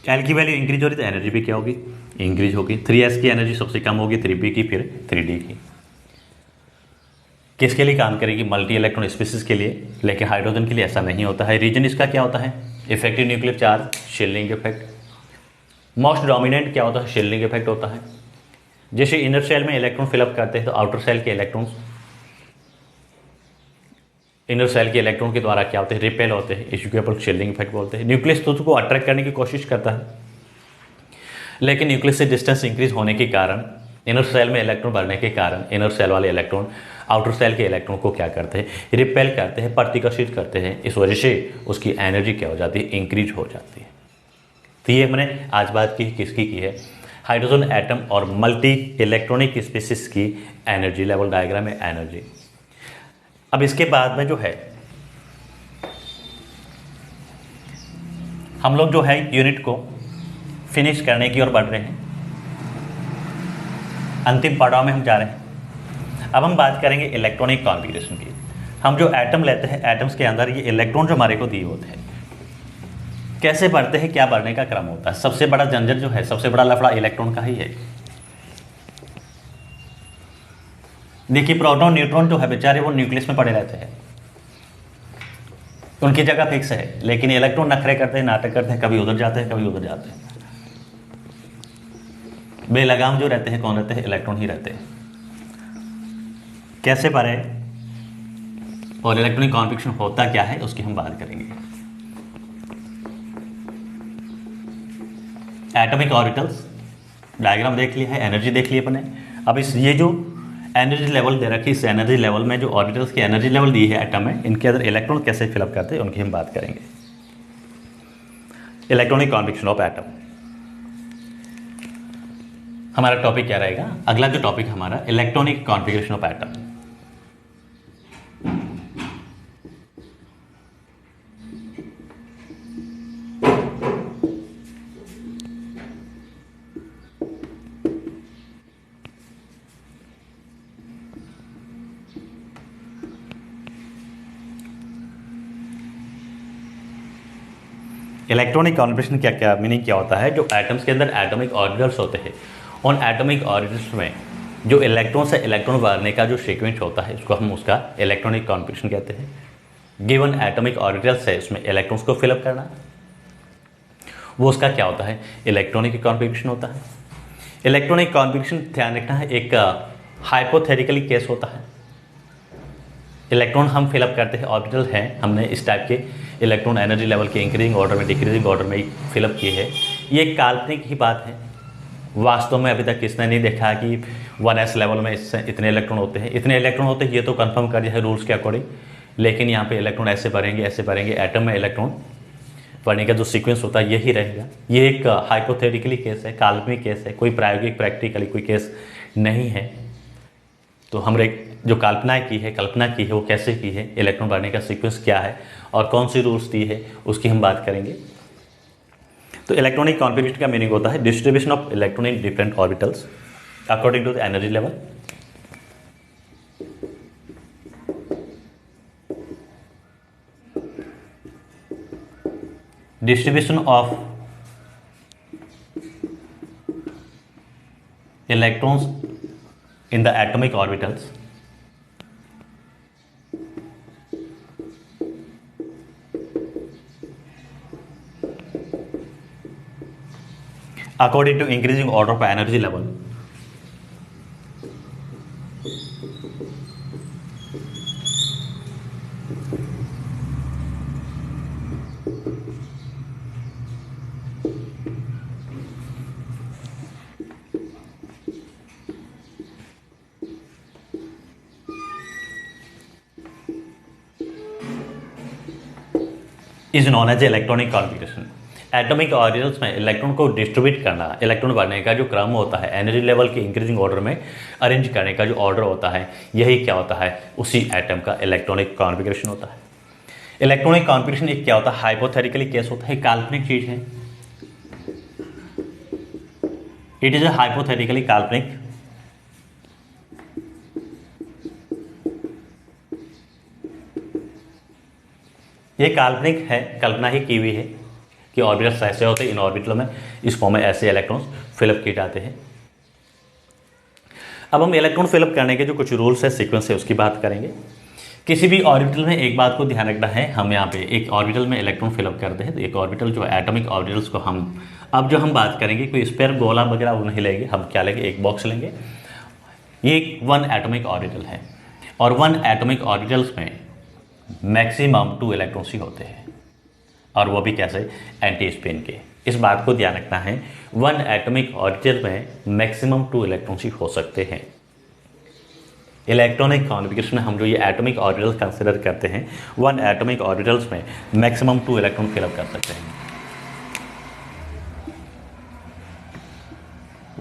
l की वैल्यू इंक्रीज हो रही है तो एनर्जी भी क्या होगी, इंक्रीज होगी। 3s की एनर्जी सबसे कम होगी, 3p की, फिर 3d की। किसके लिए काम करेगी, मल्टी इलेक्ट्रॉन स्पीसीज के लिए। लेकिन हाइड्रोजन के लिए ऐसा नहीं होता है। रीजन इसका क्या होता है, effective nuclear charge, shielding effect. Most dominant क्या होता है, शील्डिंग इफेक्ट होता है। जैसे इनर सेल में इलेक्ट्रॉन फिलअप करते हैं तो आउटर सेल के इलेक्ट्रॉन्स इनर सेल के इलेक्ट्रॉन के द्वारा क्या होते हैं, रिपेल होते हैं, इसी को अपन शील्डिंग इफेक्ट बोलते हैं। न्यूक्लियस तो उसको अट्रैक्ट करने की कोशिश करता है, लेकिन न्यूक्लियस से डिस्टेंस इंक्रीज होने के कारण, इनर सेल में इलेक्ट्रॉन बढ़ने के कारण, इनर सेल वाले इलेक्ट्रॉन आउटर सेल के इलेक्ट्रॉन को क्या करते हैं, रिपेल करते हैं, प्रतिकर्षित करते हैं। इस वजह से उसकी एनर्जी क्या हो जाती है, इंक्रीज हो जाती है। तो ये हमने आज बात की, किसकी की है, हाइड्रोजन एटम और मल्टी इलेक्ट्रॉनिक स्पीसीज की एनर्जी लेवल डायग्राम है, एनर्जी। अब इसके बाद में जो है हम लोग जो है यूनिट को फिनिश करने की ओर बढ़ रहे हैं। अंतिम पड़ाव में हम जा रहे हैं। अब हम बात करेंगे इलेक्ट्रॉनिक कॉन्फ़िगरेशन की। हम जो एटम लेते हैं, एटम्स के अंदर ये इलेक्ट्रॉन जो हमारे को दिए होते हैं, कैसे बढ़ते हैं, क्या बढ़ने का क्रम होता है। सबसे बड़ा झंझट जो है, सबसे बड़ा लफड़ा इलेक्ट्रॉन का ही है। देखिए, प्रोटॉन न्यूट्रॉन जो है बेचारे वो न्यूक्लियस में पड़े रहते हैं, उनकी जगह फिक्स है, लेकिन इलेक्ट्रॉन नखरे करते हैं, नाटक करते हैं, कभी उधर जाते हैं, कभी उधर जाते हैं। बेलगाम जो रहते हैं कौन रहते हैं? इलेक्ट्रॉन ही रहते हैं। कैसे बढ़े और इलेक्ट्रॉनिक कॉन्फ़िगरेशन होता क्या है उसकी हम बात करेंगे। एटॉमिक ऑर्बिटल्स डायग्राम देख लिया है, एनर्जी देख ली अपने। अब इस ये जो एनर्जी लेवल दे रखी, इस एनर्जी लेवल में जो ऑर्बिटल्स की एनर्जी लेवल दी है एटम में, इनके अंदर इलेक्ट्रॉन कैसे फिलअप करते हैं उनकी हम बात करेंगे। इलेक्ट्रॉनिक कॉन्फ़िगरेशन ऑफ एटम हमारा टॉपिक क्या रहेगा? अगला जो टॉपिक हमारा electronic configuration of atom. Electronic configuration क्या क्या मीनिंग क्या होता है? जो एटम्स के अंदर एटॉमिक ऑर्बिटल्स होते हैं, उन एटॉमिक ऑर्बिटल्स में जो इलेक्ट्रॉन से इलेक्ट्रॉन बढ़ने का जो सीक्वेंस होता है उसको हम उसका इलेक्ट्रॉनिक कॉन्फ़िगरेशन कहते हैं। गिवन एटॉमिक ऑर्बिटल्स है उसमें इलेक्ट्रॉन्स को फिलअप करना, वो उसका क्या होता है? इलेक्ट्रॉनिक कॉन्फ़िगरेशन होता है। इलेक्ट्रॉनिक कॉन्फ़िगरेशन ध्यान रखना है, एक हाइपोथेटिकली केस होता है। इलेक्ट्रॉन हम फिलअप करते हैं, ऑर्बिटल हैं, हमने इस टाइप के इलेक्ट्रॉन एनर्जी लेवल के इंक्रीजिंग ऑर्डर में डिक्रीजिंग ऑर्डर में फिलअप किए हैं। ये एक काल्पनिक ही बात है। वास्तव में अभी तक किसने नहीं देखा कि 1s लेवल में इससे इतने इलेक्ट्रॉन होते हैं, इतने इलेक्ट्रॉन होते हैं, ये तो कंफर्म कर दिया है रूल्स के अकॉर्डिंग। लेकिन यहाँ पे इलेक्ट्रॉन ऐसे बढ़ेंगे, ऐसे बढ़ेंगे, एटम में इलेक्ट्रॉन बढ़ने का जो सीक्वेंस होता है यही रहेगा। ये एक हाइपोथेटिकली केस है, काल्पनिक केस है, कोई प्रायोगिक प्रैक्टिकली कोई केस नहीं है। तो हमने जो कल्पना की है वो कैसे की है, इलेक्ट्रॉन बढ़ने का सीक्वेंस क्या है और कौन सी रूल्स दी है उसकी हम बात करेंगे। तो इलेक्ट्रॉनिक कॉन्फ़िगरेशन का मीनिंग होता है distribution of electron in different orbitals according to the energy level. Distribution of electrons in the atomic orbitals according to increasing order of energy level. Is known as electronic configuration. Atomic orbitals में electron को distribute करना, electron बढ़ने का जो क्रम होता है, energy level के इंक्रीजिंग ऑर्डर में अरेंज करने का जो ऑर्डर होता है, यही क्या होता है? उसी एटम का इलेक्ट्रॉनिक कॉन्फ़िगरेशन होता है। इलेक्ट्रॉनिक कॉन्फ़िगरेशन एक क्या होता है? हाइपोथेटिकली केस होता है, काल्पनिक चीज है। इट इज अ हाइपोथेटिकली काल्पनिक। ये काल्पनिक है, कल्पना ही की हुई है कि ऑर्बिटल्स ऐसे होते हैं, इन ऑर्बिटलों में इस फॉर्म में ऐसे इलेक्ट्रॉन्स फिलअप किए जाते हैं। अब हम इलेक्ट्रॉन फिलअप करने के जो कुछ रूल्स है, सीक्वेंस है, उसकी बात करेंगे। किसी भी ऑर्बिटल में एक बात को ध्यान रखना है, हम यहाँ पे एक ऑर्बिटल में इलेक्ट्रॉन फिलअप करते हैं तो एक ऑर्बिटल जो एटॉमिक ऑर्बिटल्स को हम अब जो हम बात करेंगे कोई स्पेयर गोला वगैरह वो नहीं लेंगे, हम क्या लेंगे? एक बॉक्स लेंगे। ये वन एटॉमिक ऑर्बिटल है और वन एटॉमिक ऑर्बिटल्स में मैक्सिमम 2 इलेक्ट्रॉन्स ही होते हैं, और वो भी कैसे? एंटी स्पिन के। इस बात को ध्यान रखना है, वन एटॉमिक ऑर्बिटल में मैक्सिमम 2 इलेक्ट्रॉन्स ही हो सकते हैं। इलेक्ट्रॉनिक कॉन्फ़िगरेशन हम जो ये एटॉमिक ऑर्बिटल्स कंसिडर करते हैं, वन एटॉमिक ऑर्बिटल्स में मैक्सिमम 2 इलेक्ट्रॉन फिलअप कर सकते हैं।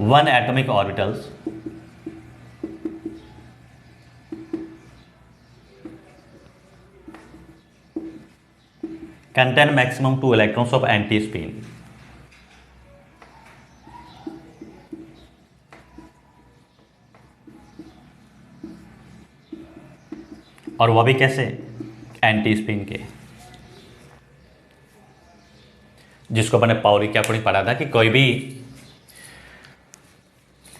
One atomic orbitals contain maximum 2 electrons of anti-spin. और वह भी कैसे, एंटी स्पिन के, जिसको अपने पाउरी क्या पढ़ा था कि कोई भी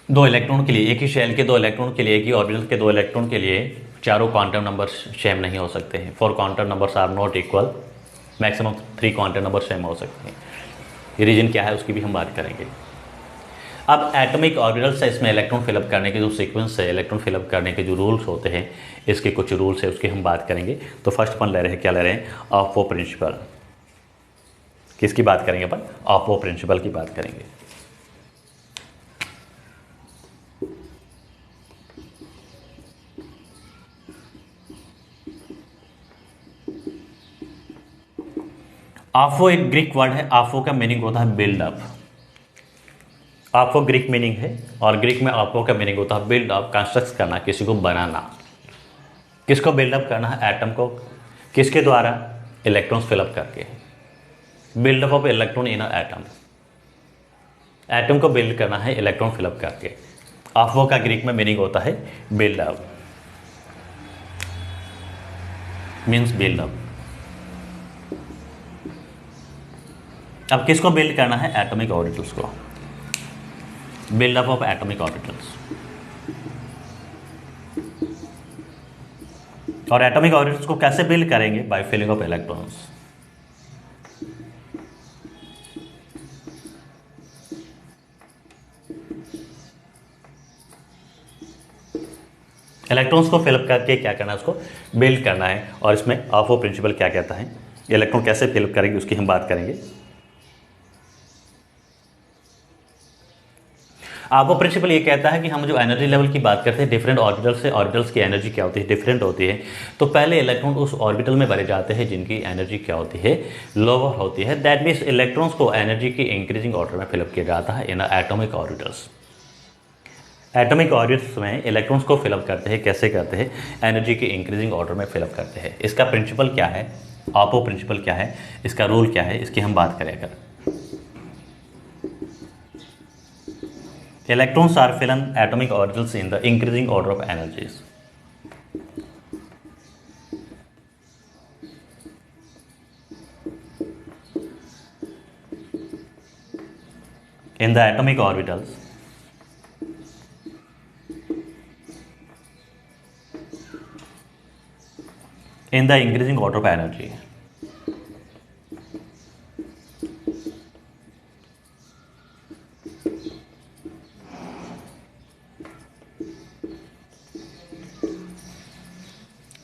दो इलेक्ट्रॉन के लिए, एक ही शेल के दो इलेक्ट्रॉन के लिए, एक ही ऑर्बिटल के दो इलेक्ट्रॉन के लिए चारों क्वांटम नंबर सेम नहीं हो सकते हैं। 4 quantum numbers are not equal, maximum 3 quantum number same हो सकते हैं। ये रीजन क्या है उसकी भी हम बात करेंगे। अब एटॉमिक ऑर्बिटल से इसमें इलेक्ट्रॉन फिलअप करने के जो सीक्वेंस है, इलेक्ट्रॉन फिलअप करने के जो रूल्स होते हैं, इसके कुछ रूल्स है उसकी हम बात करेंगे। तो फर्स्ट अपन ले रहे हैं, क्या ले रहे हैं, ऑफो प्रिंसिपल। किसकी बात करेंगे अपन, ऑफो प्रिंसिपल की बात करेंगे। आफो एक ग्रीक वर्ड है। आफो का मीनिंग होता है बिल्डअप। आफो ग्रीक मीनिंग है और ग्रीक में आफो का मीनिंग होता है बिल्डअप, कंस्ट्रक्ट करना, किसी को बनाना। किसको बिल्डअप करना है, एटम को। किसके द्वारा, इलेक्ट्रॉन्स फिलअप करके। Build up of electron in atom, atom को बिल्ड करना है इलेक्ट्रॉन फिलअप करके। आफो का ग्रीक में मीनिंग होता है बिल्डअप, मीन्स बिल्डअप। अब किसको बिल्ड करना है, एटॉमिक ऑर्बिटल्स को, बिल्डअप ऑफ एटॉमिक ऑर्बिटल्स। और एटॉमिक ऑर्बिटल्स को कैसे बिल्ड करेंगे, by filling of electrons. Electrons को फिलअप करके क्या करना है, उसको बिल्ड करना है। और इसमें ऑफो प्रिंसिपल क्या कहता है, इलेक्ट्रॉन कैसे फिलअप करेंगे उसकी हम बात करेंगे। ऑफो प्रिंसिपल ये कहता है कि हम जो एनर्जी लेवल की बात करते हैं, डिफरेंट ऑर्बिटल से ऑर्बिटल्स की एनर्जी क्या होती है, डिफरेंट होती है। तो पहले इलेक्ट्रॉन उस ऑर्बिटल में भरे जाते हैं जिनकी एनर्जी क्या होती है, लोअर होती है। दैट मीन्स इलेक्ट्रॉन्स को एनर्जी की इंक्रीजिंग ऑर्डर में फिलअप किया जाता है in atomic orbitals. Atomic orbitals में इलेक्ट्रॉन्स को फिलअप करते हैं, कैसे करते हैं, एनर्जी की इंक्रीजिंग ऑर्डर में फिलअप करते हैं। इसका प्रिंसिपल क्या है, ऑफो प्रिंसिपल क्या है, इसका रूल क्या है, इसकी हम बात करें। Electrons are filling atomic orbitals in the increasing order of energies. In the atomic orbitals, in the increasing order of energy.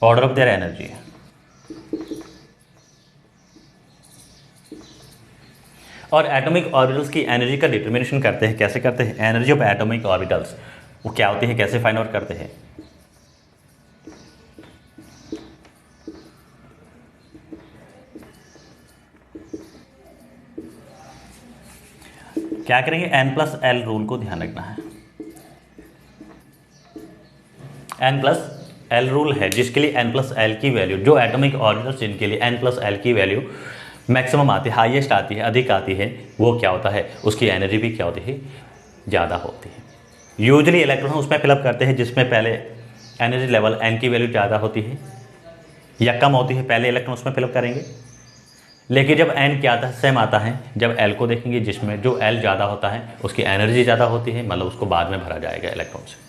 Order of their energy. और एटॉमिक ऑर्बिटल्स की एनर्जी का डिटर्मिनेशन करते हैं, कैसे करते हैं, एनर्जी ऑफ एटॉमिक ऑर्बिटल्स वो क्या होती है, कैसे फाइंड आउट करते हैं। क्या करेंगे, n+l रूल को ध्यान रखना है। n+l रूल है जिसके लिए n+l की वैल्यू, जो एटॉमिक ऑर्बिटल्स जिनके लिए n+l की वैल्यू मैक्सिमम आती है, हाईएस्ट आती है, अधिक आती है, वो क्या होता है, उसकी एनर्जी भी क्या होती है, ज़्यादा होती है। यूजली इलेक्ट्रॉन उसमें फिलअप करते हैं जिसमें पहले एनर्जी लेवल n की वैल्यू ज़्यादा होती है या कम होती है, पहले इलेक्ट्रॉन उसमें फिलअप करेंगे। लेकिन जब n क्या आता है, सेम आता है, जब l को देखेंगे जिसमें जो l ज़्यादा होता है उसकी एनर्जी ज़्यादा होती है, मतलब उसको बाद में भरा जाएगा इलेक्ट्रॉन से।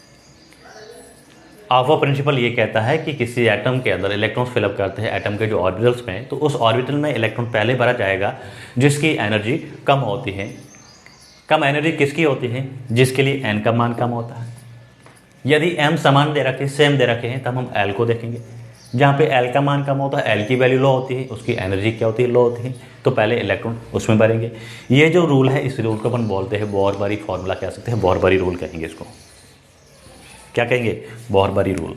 ऑफो प्रिंसिपल ये कहता है कि किसी एटम के अंदर इलेक्ट्रॉन्स फिलअप करते हैं एटम के जो ऑर्बिटल्स में, तो उस ऑर्बिटल में इलेक्ट्रॉन पहले भरा जाएगा जिसकी एनर्जी कम होती है। कम एनर्जी किसकी होती है, जिसके लिए n का मान कम होता है। यदि m समान दे रखे, सेम दे रखे हैं, तब हम l को देखेंगे। जहाँ पे l का मान कम होता है, l की वैल्यू लो होती है, उसकी एनर्जी क्या होती है, लो होती है, तो पहले इलेक्ट्रॉन उसमें भरेंगे। ये जो रूल है, इस रूल को अपन बोलते हैं बोर-बारी फॉर्मूला कह सकते हैं, बोर-बारी रूल कहेंगे इसको। क्या कहेंगे, बोर-बारी रूल।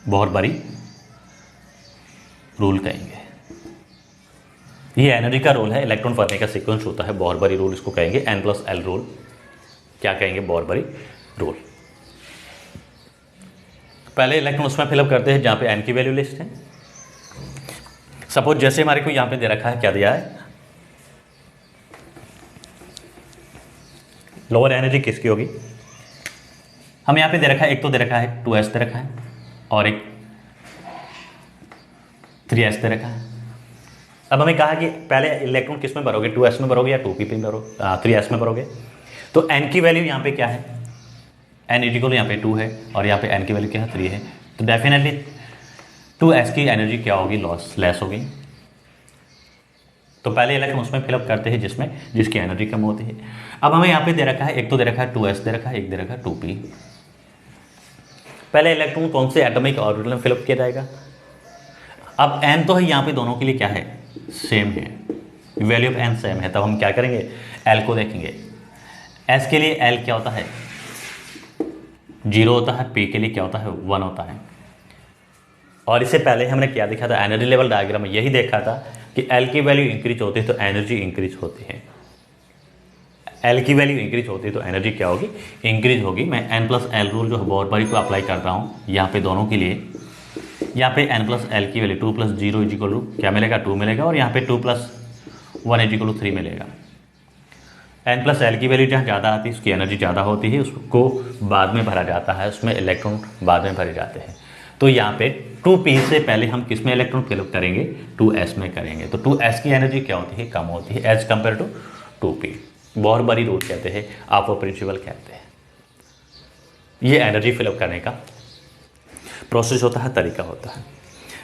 बोर-बारी रूल कहेंगे। ये एनर्जी का रोल है, इलेक्ट्रॉन भरने का सीक्वेंस होता है, बोर-बारी रूल इसको कहेंगे, n+l रूल। क्या कहेंगे, बोर-बारी रूल। पहले इलेक्ट्रॉन उसमें फिलअप करते हैं जहाँ पे n की वैल्यू लिस्ट है। सपोज जैसे हमारे को यहाँ पे दे रखा है, क्या दिया है, लोअर एनर्जी किसकी होगी? हमें यहाँ पे दे रखा है, एक तो दे रखा है 2s दे रखा है और एक 3s दे रखा है। अब हमें कहा कि पहले इलेक्ट्रॉन किस में भरोगे, 2s में भरोगे या 2p में भरोगे, 3s में भरोगे। तो n की वैल्यू यहाँ पे क्या है, n इक्वल यहाँ पे 2 है और यहाँ पे n की वैल्यू क्या है 3 है। तो डेफिनेटली 2s की एनर्जी क्या होगी, लेस होगी। तो पहले इलेक्ट्रॉन उसमें फिलअप करते हैं जिसकी एनर्जी कम होती है। अब हमें यहाँ पे दे रखा है, एक तो दे रखा है 2s दे रखा है, एक दे रखा है 2p। पहले इलेक्ट्रॉन कौन से एटॉमिक ऑर्बिटल में फिलअप किया जाएगा? अब n तो है यहाँ पे दोनों के लिए क्या है, सेम है, वैल्यू ऑफ n सेम है। तब हम क्या करेंगे, l को देखेंगे। s के लिए l क्या होता है, 0 होता है, p के लिए क्या होता है, 1 होता है। और इससे पहले हमने क्या देखा था, एनर्जी लेवल डायग्राम में यही देखा था कि L की वैल्यू इंक्रीज होती है तो एनर्जी इंक्रीज होती है। L की वैल्यू इंक्रीज होती है तो एनर्जी क्या होगी, इंक्रीज होगी। मैं n+L रूल जो है बोर बारी को अप्लाई कर रहा हूँ यहाँ पे दोनों के लिए। यहाँ पे n+L की वैल्यू 2 + 0 = क्या मिलेगा, 2 मिलेगा और यहाँ पे 2 + 1 = 3 मिलेगा। n+L की वैल्यू जहाँ ज़्यादा आती है उसकी एनर्जी ज़्यादा होती है, उसको बाद में भरा जाता है, उसमें इलेक्ट्रॉन बाद में भरे जाते हैं। तो यहाँ पे 2p से पहले हम किस में इलेक्ट्रॉन फिलअप करेंगे, 2s में करेंगे। तो 2s की एनर्जी क्या होती है, कम होती है as compare to 2p। Bohr Bury rule कहते हैं, आफो प्रिंसिपल कहते हैं। ये एनर्जी फिलअप करने का प्रोसेस होता है, तरीका होता है।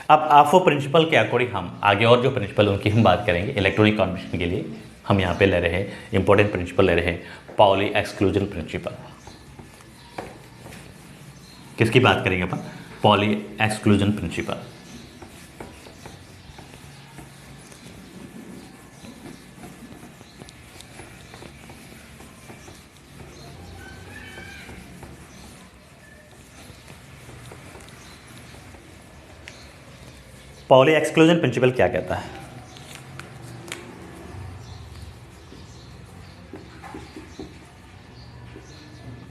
अब आफो प्रिंसिपल के अकॉर्डिंग हम आगे और जो प्रिंसिपल उनकी हम बात करेंगे इलेक्ट्रॉनिक कॉन्फिगरेशन के लिए। हम यहाँ पे ले रहे हैं इंपॉर्टेंट प्रिंसिपल ले रहे हैं, पाउली एक्सक्लूजन प्रिंसिपल। किसकी बात करेंगे अपन, Pauli exclusion principle. Pauli exclusion principle क्या कहता है?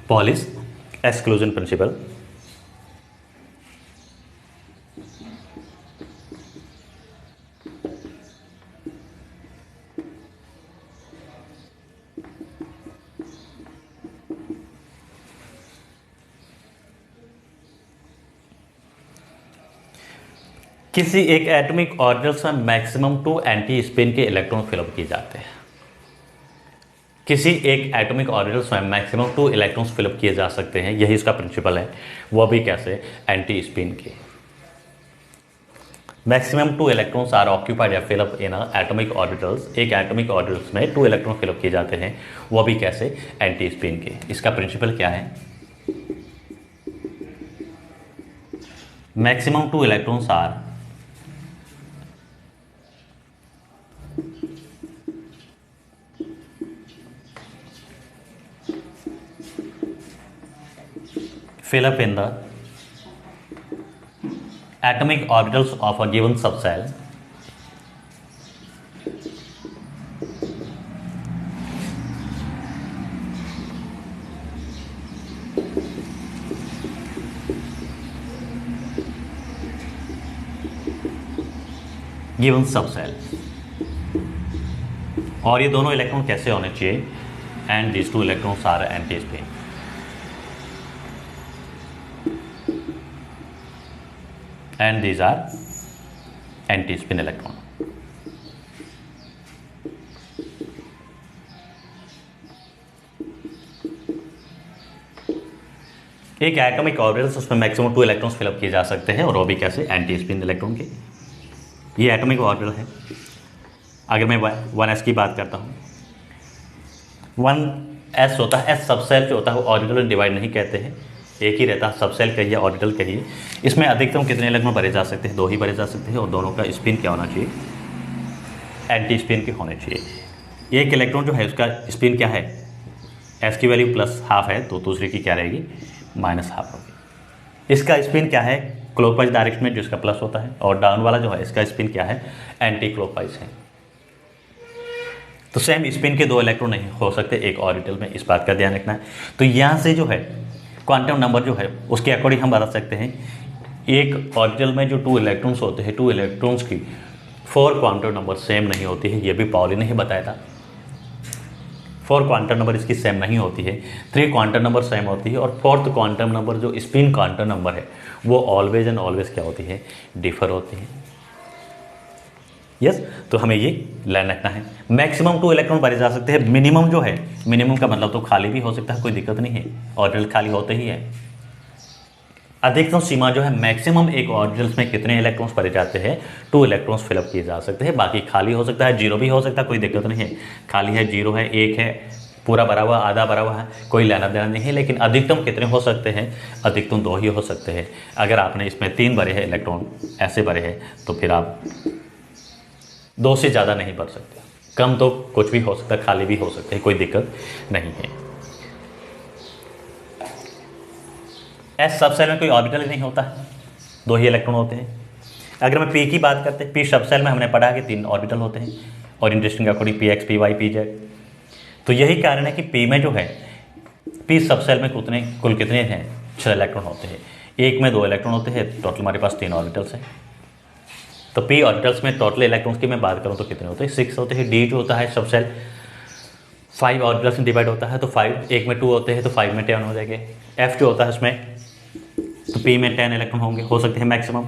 Pauli's exclusion principle किसी एक एटॉमिक ऑर्बिटल्स में मैक्सिमम 2 एंटी स्पिन के इलेक्ट्रॉन फिलअप किए जाते हैं। किसी एक एटॉमिक ऑर्बिटल्स में मैक्सिमम 2 इलेक्ट्रॉन्स फिलअप किए जा सकते हैं, यही इसका प्रिंसिपल है। वो भी कैसे, एंटी स्पिन के। मैक्सिमम 2 इलेक्ट्रॉन्स आर ऑक्यूपाइड या फिलअप इन एटॉमिक ऑर्बिटल्स। एक एटॉमिक ऑर्बिटल्स में 2 इलेक्ट्रॉन फिलअप किए जाते हैं, वो भी कैसे, एंटी स्पिन के। इसका प्रिंसिपल क्या है, maximum 2 electrons are fill up in the atomic orbitals of a given subcell given subcell। और ये दोनों इलेक्ट्रॉन कैसे होने चाहिए, and these 2 electrons are anti-spin। and these are anti-spin electron। एक एटॉमिक ऑर्बिटल्स उसमें मैक्सिमम 2 इलेक्ट्रॉन्स फिलअप किए जा सकते हैं और वो भी कैसे, एंटी स्पिन इलेक्ट्रॉन के। ये एटॉमिक ऑर्बिटल है। अगर मैं 1s की बात करता हूँ, 1s होता है, s सबसेल जो होता है वो ऑर्बिटल डिवाइड नहीं कहते हैं, एक ही रहता है, सबसेल कहिए ऑर्बिटल कहिए। इसमें अधिकतम कितने इलेक्ट्रॉन भरे जा सकते हैं, 2 ही भरे जा सकते हैं और दोनों का स्पिन क्या होना चाहिए, एंटी स्पिन के होने चाहिए। एक इलेक्ट्रॉन जो है उसका स्पिन क्या है, s की वैल्यू +½ है तो दूसरे की क्या रहेगी, -½ होगी। इसका स्पिन क्या है, क्लॉकवाइज डायरेक्शन में जो इसका प्लस होता है, और डाउन वाला जो है इसका स्पिन क्या है, एंटी क्लॉकवाइज है। तो सेम स्पिन के 2 इलेक्ट्रॉन नहीं हो सकते एक ऑर्बिटल में, इस बात का ध्यान रखना है। तो यहाँ से जो है क्वांटम नंबर जो है उसके अकॉर्डिंग हम बता सकते हैं, एक ऑर्बिटल में जो 2 इलेक्ट्रॉन्स होते हैं, 2 इलेक्ट्रॉन्स की 4 क्वांटम नंबर सेम नहीं होती है। ये भी पाउली ने ही बताया था। 4 क्वांटम नंबर इसकी सेम नहीं होती है, 3 क्वांटम नंबर सेम होती है, और 4th क्वांटम नंबर जो स्पिन क्वांटम नंबर है वो ऑलवेज एंड ऑलवेज क्या होती है, डिफर होती है। यस, तो हमें ये लर्न रखना है। मैक्सिमम 2 इलेक्ट्रॉन भरे जा सकते हैं, मिनिमम जो है, मिनिमम का मतलब तो खाली भी हो सकता है, कोई दिक्कत नहीं है, ऑर्बिटल खाली होते ही है। अधिकतम सीमा जो है मैक्सिमम एक ऑर्बिटल्स में कितने इलेक्ट्रॉन्स भरे जाते हैं, 2 इलेक्ट्रॉन्स फिलअप किए जा सकते हैं, बाकी खाली हो सकता है, जीरो भी हो सकता है, कोई दिक्कत नहीं है, खाली है, जीरो है, एक है, पूरा भरा हुआ, आधा भरा हुआ है, कोई लेना देना नहीं है। लेकिन अधिकतम कितने हो सकते हैं, अधिकतम 2 ही हो सकते हैं। अगर आपने इसमें 3 भरे हैं इलेक्ट्रॉन, ऐसे भरे हैं, तो फिर आप 2 से ज़्यादा नहीं भर सकते। कम तो कुछ भी हो सकता है, खाली भी हो सकते हैं, कोई दिक्कत नहीं है। एस सब सेल में कोई ऑर्बिटल ही नहीं होता है, 2 ही इलेक्ट्रॉन होते हैं। अगर मैं पी की बात करते हैं, पी सब सेल में हमने पढ़ा कि 3 ऑर्बिटल होते हैं, और interesting according p x, p y, p z. तो यही कारण है कि पी में जो है, पी सब सेल में कुल कितने हैं, 6 इलेक्ट्रॉन होते हैं। एक में 2 इलेक्ट्रॉन होते हैं, टोटल हमारे पास 3 ऑर्बिटल्स हैं। तो पी ऑर्बिटल्स में टोटल इलेक्ट्रॉन्स की मैं बात करूँ तो कितने होते हैं, 6 होते हैं। डी जो होता है सब सेल 5 ऑर्बिटल्स में डिवाइड होता है, तो 5, एक में 2 होते हैं तो 5 में 10 हो जाएंगे। एफ जो होता है उसमें, तो पी में 10 इलेक्ट्रॉन होंगे, हो सकते हैं मैक्सिमम।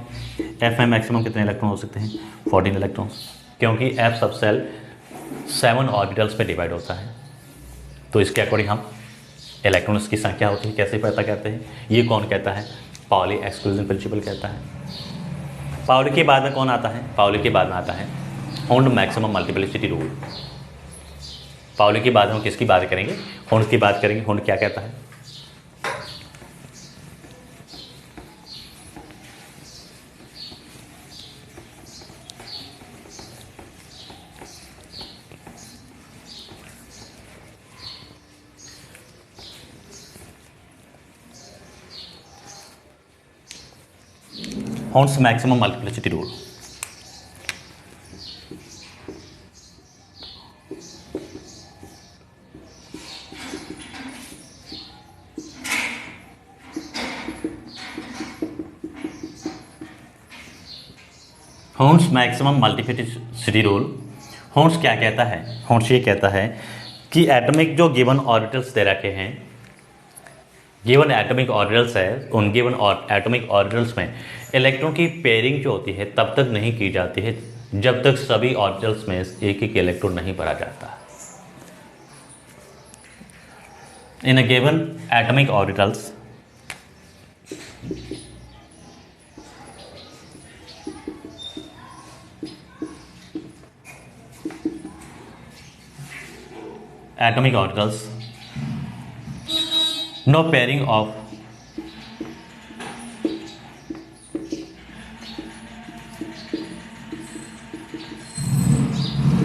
एफ में मैक्सिमम कितने इलेक्ट्रॉन हो सकते हैं, 14 इलेक्ट्रॉन्स, क्योंकि एफ सब सेल 7 ऑर्बिटल्स पे डिवाइड होता है। तो इसके अकॉर्डिंग हम इलेक्ट्रॉन्स की संख्या होती है कैसे पता करते हैं, ये कौन कहता है, पाउली एक्सक्लूजन प्रिंसिपल कहता है। पाउली के बाद में कौन आता है, पाउली के बाद में आता है Hund maximum multiplicity rule. Pauli के बाद में हम किसकी बात करेंगे, होल्ड की बात करेंगे। होल्ड क्या कहता है, Horn's maximum multiplicity rule. Horn's maximum multiplicity rule, Horn's क्या कहता है, Horn's ये कहता है कि एटॉमिक जो गिवन ऑर्बिटल्स दे रखे हैं, गिवन एटॉमिक ऑर्बिटल्स है, उन गिवन एटॉमिक ऑर्बिटल्स में इलेक्ट्रॉन की पेयरिंग जो होती है तब तक नहीं की जाती है जब तक सभी ऑर्बिटल्स में एक एक इलेक्ट्रॉन नहीं भरा जाता। In a given atomic orbitals no pairing of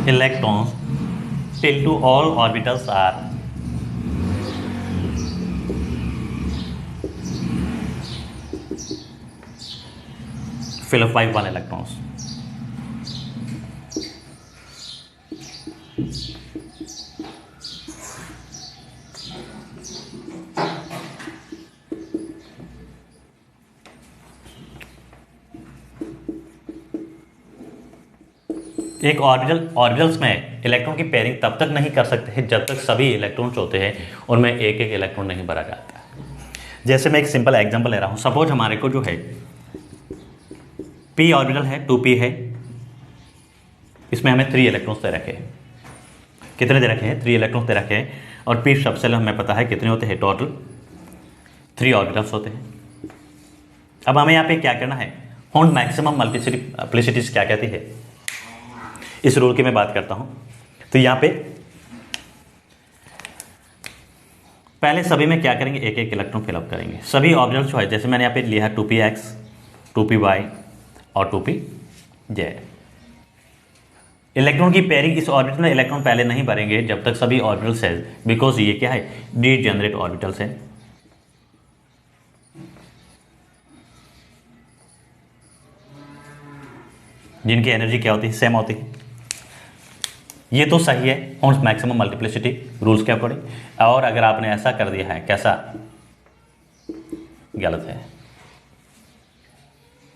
electrons till to all orbitals are filled by 1 electrons. एक ऑर्बिटल्स में इलेक्ट्रॉन की पेयरिंग तब तक नहीं कर सकते हैं जब तक सभी इलेक्ट्रॉन्स होते हैं उनमें एक एक इलेक्ट्रॉन नहीं भरा जाता। जैसे मैं एक सिंपल एग्जांपल ले रहा हूं, सपोज हमारे को जो है पी ऑर्बिटल है, 2p है, इसमें हमें 3 इलेक्ट्रॉन्स दे रखे हैं। कितने दे रखे हैं, 3 इलेक्ट्रॉन्स दे रखे हैं, और पी सब सेल हमें पता है कितने होते हैं, टोटल 3 ऑर्बिटल्स होते हैं। अब हमें यहाँ पे क्या करना है, होल्ड मैक्सिमम मल्टीप्लिसिटीज क्या कहती है, इस रूल की मैं बात करता हूं। तो यहां पे पहले सभी में क्या करेंगे, एक एक इलेक्ट्रॉन फिलअप करेंगे। सभी ऑर्बिटल्स जो है, जैसे मैंने यहां पे लिया है 2px, 2py और 2pz। इलेक्ट्रॉन की पेयरिंग, इस ऑर्बिटल में इलेक्ट्रॉन पहले नहीं भरेंगे जब तक सभी ऑर्बिटल्स है, बिकॉज ये क्या है, डीजेनरेट ऑर्बिटल्स है। जिनकी एनर्जी क्या होती है, सेम होती है। ये तो सही है होल्ड मैक्सिमम मल्टीप्लिसिटी रूल्स के अकॉर्डिंग। और अगर आपने ऐसा कर दिया है, कैसा, गलत है।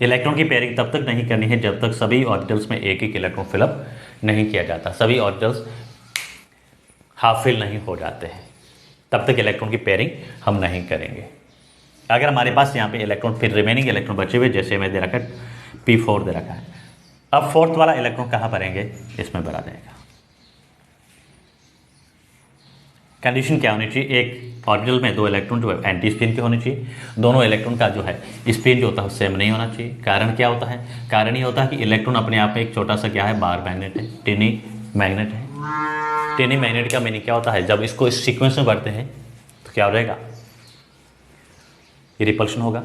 इलेक्ट्रॉन की पेयरिंग तब तक नहीं करनी है जब तक सभी ऑर्बिटल्स में एक एक इलेक्ट्रॉन फिलअप नहीं किया जाता। सभी ऑर्बिटल्स हाफ फिल नहीं हो जाते हैं, तब तक इलेक्ट्रॉन की पेयरिंग हम नहीं करेंगे। अगर हमारे पास यहाँ पे इलेक्ट्रॉन फिर रिमेनिंग इलेक्ट्रॉन बचे हुए, जैसे मैं दे रखा है P4 दे रखा है, अब फोर्थ वाला इलेक्ट्रॉन कहाँ भरेंगे, इसमें भरा जाएगा। कंडीशन क्या होनी चाहिए, एक ऑर्बिटल में 2 इलेक्ट्रॉन जो है एंटी स्पिन के होने चाहिए। दोनों इलेक्ट्रॉन का जो है स्पिन जो होता है सेम नहीं होना चाहिए। कारण क्या होता है, कारण ये होता है कि इलेक्ट्रॉन अपने आप में एक छोटा सा क्या है, बार मैग्नेट है, टिनी मैग्नेट है। टिनी मैग्नेट का मीनिंग क्या होता है, जब इसको इस सीक्वेंस में बढ़ते हैं तो क्या हो जाएगा, रिपल्शन होगा।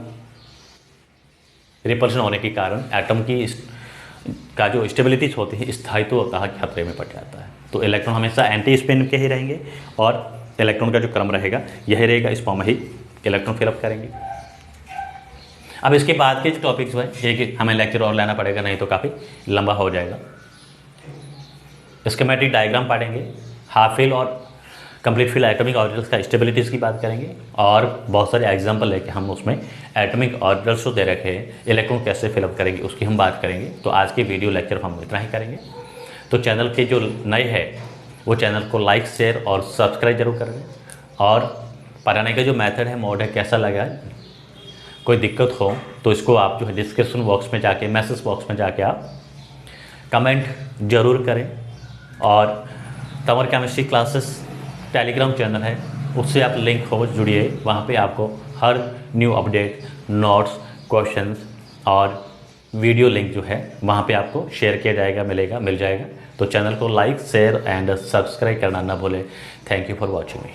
रिपल्शन होने के कारण एटम की का जो स्टेबिलिटी होती है, स्थायित्व होता है, खतरे में पड़ जाता है। तो इलेक्ट्रॉन हमेशा एंटी स्पिन के ही रहेंगे और इलेक्ट्रॉन का जो क्रम रहेगा यही रहेगा, इस फॉर्म में ही इलेक्ट्रॉन फिलअप करेंगे। अब इसके बाद के जो टॉपिक्स है एक हमें लेक्चर और लेना पड़ेगा, नहीं तो काफ़ी लंबा हो जाएगा। स्कीमेटिक डायग्राम पढ़ेंगे, हाफ फिल और कंप्लीट फिल एटॉमिक ऑर्बिटल्स का स्टेबिलिटीज़ की बात करेंगे और बहुत सारे एग्जांपल लेके हम उसमें एटॉमिक ऑर्बिटल्स जो दे रखे हैं इलेक्ट्रॉन कैसे फिलअप करेंगे उसकी हम बात करेंगे। तो आज के वीडियो लेक्चर हम इतना ही करेंगे। तो चैनल के जो नए हैं वो चैनल को लाइक शेयर और सब्सक्राइब जरूर करें। और पढ़ाने का जो मेथड है, मोड है, कैसा लगा, कोई दिक्कत हो तो इसको आप जो है डिस्क्रिप्शन बॉक्स में जाके, मैसेज बॉक्स में जाके आप कमेंट जरूर करें। और Tanwar chemistry classes Telegram channel है, उससे आप लिंक हो जुड़िए, वहाँ पे आपको हर न्यू अपडेट, नोट्स, क्वेश्चंस और वीडियो लिंक जो है वहाँ पे आपको शेयर किया जाएगा, मिल जाएगा। तो चैनल को लाइक शेयर एंड सब्सक्राइब करना ना भूलें। Thank you for watching me.